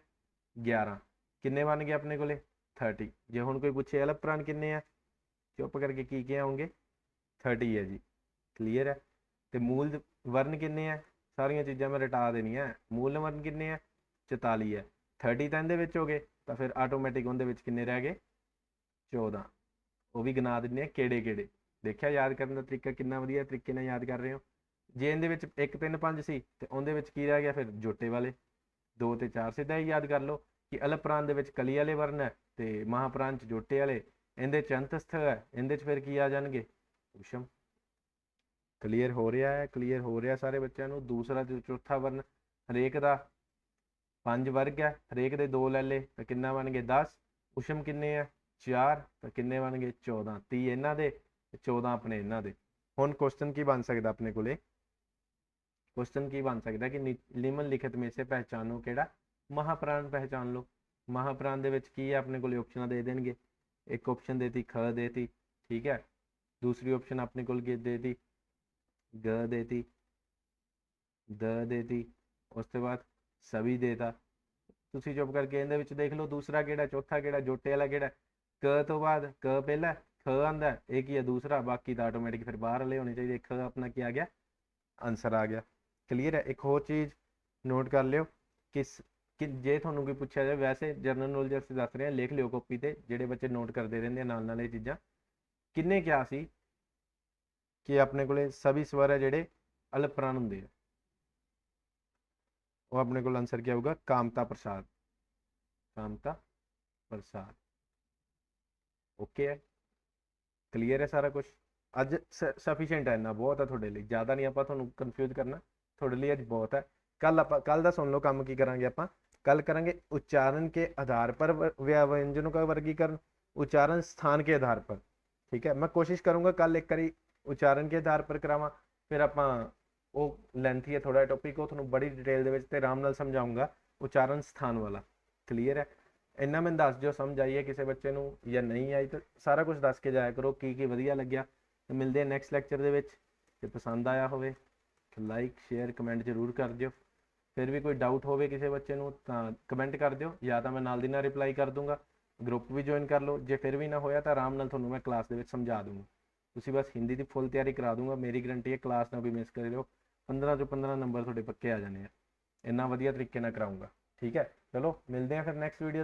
11, ਕਿੰਨੇ ਬਣ ਗਏ ਆਪਣੇ ਕੋਲੇ, 30। ਜੇ ਹੁਣ ਕੋਈ ਪੁੱਛੇ ਅਲਪ ਪ੍ਰਾਣ ਕਿੰਨੇ ਆ, ਚੁੱਪ ਕਰਕੇ ਕੀ ਕਿਹਾ ਹੋਣਗੇ, 30 ਹੈ ਜੀ। ਕਲੀਅਰ ਹੈ? ਤੇ ਮੂਲ ਵਰਨ ਕਿੰਨੇ ਆ, ਸਾਰੀਆਂ ਚੀਜ਼ਾਂ ਮੈਂ ਰਟਾ ਦੇਣੀਆਂ। ਮੂਲ ਵਰਨ ਕਿੰਨੇ ਆ, 44 ਹੈ। 30 ਤਾਂ ਇਹਦੇ ਵਿੱਚ ਹੋ ਗਏ, ਤਾਂ ਫਿਰ ਆਟੋਮੈਟਿਕ ਉਹਦੇ ਵਿੱਚ ਕਿੰਨੇ ਰਹਿ ਗਏ, 14। ਉਹ ਵੀ ਗਿਣਾ ਦਿੰਦੇ ਆ ਕਿਹੜੇ ਕਿਹੜੇ। ਦੇਖਿਆ ਯਾਦ ਕਰਨ ਦਾ ਤਰੀਕਾ ਕਿੰਨਾ ਵਧੀਆ ਤਰੀਕੇ ਨਾਲ ਯਾਦ ਕਰ ਰਹੇ ਹੋ। ਜੇ ਇਹਦੇ ਵਿੱਚ 1 3 5 ਸੀ ਤੇ ਉਹਦੇ ਵਿੱਚ ਕੀ ਰਹਿ ਗਿਆ, ਫਿਰ ਜੋਟੇ ਵਾਲੇ। 2 ਤੇ 4 ਸਿੱਧਾ ਹੀ ਯਾਦ ਕਰ ਲਓ ਕਿ ਅਲਪਰਾਨ ਦੇ ਵਿੱਚ ਕਲੀ ਵਾਲੇ ਵਰਨ ਹੈ ਤੇ ਮਹਾਪ੍ਰਾਨ ਚ ਜੋਟੇ ਵਾਲੇ, ਇਹਦੇ ਚ ਅੰਤਸਥ ਹੈ, ਇਹਦੇ ਚ ਫਿਰ ਕੀ ਆ ਜਾਣਗੇ ਉਸ਼ਮ। ਕਲੀਅਰ ਹੋ ਰਿਹਾ ਹੈ? ਕਲੀਅਰ ਹੋ ਰਿਹਾ ਸਾਰੇ ਬੱਚਿਆਂ ਨੂੰ? ਦੂਸਰਾ ਤੇ ਚੌਥਾ ਵਰਨ ਹਰੇਕ ਦਾ 5 ਵਰਗ ਹੈ, ਹਰੇਕ ਦੇ 2 ਲੈ ਲਏ ਤਾਂ ਕਿੰਨਾ ਬਣ ਗਏ 10। ਉਸ਼ਮ ਕਿੰਨੇ ਆ 4 ਤਾਂ ਕਿੰਨੇ ਬਣ ਗਏ 14। 30 ਇਹਨਾਂ ਦੇ ਤੇ 14 ਆਪਣੇ ਇਹਨਾਂ ਦੇ। ਹੁਣ क्वेश्चन ਕੀ ਬਣ ਸਕਦਾ ਆਪਣੇ ਕੋਲੇ? क्वेश्चन ਕੀ ਬਣ ਸਕਦਾ ਕਿ निम्नलिखित में से पहचानो ਕਿਹੜਾ ਮਹਾਪ੍ਰਾਣ ਪਹਿਚਾਨ ਲਓ। ਮਹਾਪ੍ਰਾਣ ਦੇ ਵਿੱਚ ਕੀ ਹੈ ਆਪਣੇ ਕੋਲੇ ਆਪਸ਼ਨਾਂ ਦੇ ਦੇਣਗੇ। ਇੱਕ ਆਪਸ਼ਨ ਦੇਤੀ ਖ ਦੇਤੀ, ਠੀਕ ਹੈ। ਦੂਸਰੀ ਆਪਸ਼ਨ ਆਪਣੇ ਕੋਲ ਕੀ ਦੇਤੀ ਗ ਦੇਤੀ, ਦ ਦੇਤੀ, ਉਸ ਤੋਂ ਬਾਅਦ ਸਵੀ ਦੇਤਾ। ਤੁਸੀਂ ਚੁੱਪ ਕਰਕੇ ਇਹਦੇ ਵਿੱਚ ਦੇਖ ਲਓ ਦੂਸਰਾ ਕਿਹੜਾ, ਚੌਥਾ ਕਿਹੜਾ, ਜੋਟੇ ਵਾਲਾ ਕਿਹੜਾ। ਕ ਤੋਂ ਬਾਅਦ ਕ ਪਹਿਲਾ, ਖ ਆਂਦਾ, ਇਹ ਕੀ ਹੈ ਦੂਸਰਾ, ਬਾਕੀ ਤਾਂ ਆਟੋਮੈਟਿਕ ਫਿਰ ਬਾਹਰ ਵਾਲੇ ਹੋਣੇ ਚਾਹੀਦੇ। ਖ ਆਪਣਾ ਕੀ ਆ ਗਿਆ ਆਨਸਰ ਆ ਗਿਆ। ਕਲੀਅਰ ਹੈ? ਇੱਕ ਹੋਰ ਚੀਜ਼ ਨੋਟ ਕਰ ਲਿਓ ਕਿ ਜੇ ਤੁਹਾਨੂੰ ਕੋਈ ਪੁੱਛਿਆ ਜਾਵੇ, ਵੈਸੇ ਜਨਰਲ ਨੌਲੇਜ ਅਸੀਂ ਦੱਸ ਰਹੇ ਹਾਂ, ਲਿਖ ਲਿਓ ਕਾਪੀ ਤੇ, ਜਿਹੜੇ ਬੱਚੇ ਨੋਟ ਕਰਦੇ ਰਹਿੰਦੇ ਆ ਨਾਲ ਨਾਲ ਇਹ ਚੀਜ਼ਾਂ। ਕਿੰਨੇ ਕਿਹਾ ਸੀ ਕਿ ਆਪਣੇ ਕੋਲੇ ਸਭੀ ਸਵਰ ਹੈ ਜਿਹੜੇ ਅਲਪਰਾਨ ਹੁੰਦੇ ਆ, ਉਹ ਆਪਣੇ ਕੋਲ ਆਨਸਰ ਕੀ ਆਊਗਾ ਕਾਮਤਾ ਪ੍ਰਸਾਦ। ਕਾਮਤਾ ਪ੍ਰਸਾਦ। ਓਕੇ ਹੈ? ਕਲੀਅਰ ਹੈ ਸਾਰਾ ਕੁਝ? ਅੱਜ ਸਫੀਸ਼ੀਐਂਟ ਹੈ, ਇੰਨਾ ਬਹੁਤ ਹੈ ਤੁਹਾਡੇ ਲਈ, ਜ਼ਿਆਦਾ ਨਹੀਂ ਆਪਾਂ ਤੁਹਾਨੂੰ ਕਨਫਿਊਜ਼ ਕਰਨਾ, ਤੁਹਾਡੇ ਲਈ ਅੱਜ ਬਹੁਤ ਹੈ। ਕੱਲ ਦਾ ਸੁਣ ਲਓ ਕੰਮ ਕੀ ਕਰਾਂਗੇ ਆਪਾਂ। कल करेंगे उच्चारण के आधार पर व्यंजनों का वर्गीकरण, उच्चारण स्थान के आधार पर, ठीक है। मैं कोशिश करूंगा कल एक बारी उच्चारण के आधार पर करावां, फिर ਆਪਾਂ ਉਹ ਲੈਂਥੀ ਹੈ ਥੋੜਾ ਟੌਪਿਕ, ਉਹ ਤੁਹਾਨੂੰ ਬੜੀ ਡਿਟੇਲ ਦੇ ਵਿੱਚ ਤੇ ਆਰਾਮ ਨਾਲ ਸਮਝਾਉਂਗਾ ਉਚਾਰਨ ਸਥਾਨ ਵਾਲਾ। ਕਲੀਅਰ ਹੈ? ਇੰਨਾ ਮੈਨੂੰ ਦੱਸ ਦਿਓ ਸਮਝ ਆਈ ਹੈ ਕਿਸੇ ਬੱਚੇ ਨੂੰ ਜਾਂ ਨਹੀਂ ਆਈ, ਤਾਂ ਸਾਰਾ ਕੁਝ ਦੱਸ ਕੇ ਜਾਇਆ ਕਰੋ ਕੀ ਵਧੀਆ ਲੱਗਿਆ। ਤੇ ਮਿਲਦੇ ਆ ਨੈਕਸਟ ਲੈਕਚਰ ਦੇ ਵਿੱਚ। ਜੇ ਪਸੰਦ ਆਇਆ ਹੋਵੇ ਲਾਈਕ ਸ਼ੇਅਰ ਕਮੈਂਟ ਜ਼ਰੂਰ ਕਰ ਦਿਓ। ਫਿਰ ਵੀ ਕੋਈ ਡਾਊਟ ਹੋਵੇ ਕਿਸੇ ਬੱਚੇ ਨੂੰ ਤਾਂ ਕਮੈਂਟ ਕਰ ਦਿਓ, ਜਾਂ ਤਾਂ ਮੈਂ ਨਾਲ ਦੀ ਨਾਲ ਰਿਪਲਾਈ ਕਰ ਦੂੰਗਾ। ਗਰੁੱਪ ਵੀ ਜੁਆਇਨ ਕਰ ਲਓ, ਜੇ ਫਿਰ ਵੀ ਨਾ ਹੋਇਆ ਤਾਂ ਆਰਾਮ ਨਾਲ ਤੁਹਾਨੂੰ ਮੈਂ ਕਲਾਸ ਦੇ ਵਿੱਚ ਸਮਝਾ ਦੂੰਗਾ। ਤੁਸੀਂ ਬਸ ਹਿੰਦੀ ਦੀ ਫੁੱਲ ਤਿਆਰੀ ਕਰਾ ਦੂੰਗਾ, ਮੇਰੀ ਗਰੰਟੀ ਹੈ ਕਲਾਸ ਨਾ ਕੋਈ ਮਿਸ ਕਰਿਓ। 15 ਤੋਂ 15 ਨੰਬਰ ਤੁਹਾਡੇ ਪੱਕੇ ਆ ਜਾਣੇ ਆ, ਇੰਨਾ ਵਧੀਆ ਤਰੀਕੇ ਨਾਲ ਕਰਾਊਂਗਾ, ਠੀਕ ਹੈ। ਚਲੋ ਮਿਲਦੇ ਹਾਂ ਫਿਰ ਨੈਕਸਟ ਵੀਡੀਓ।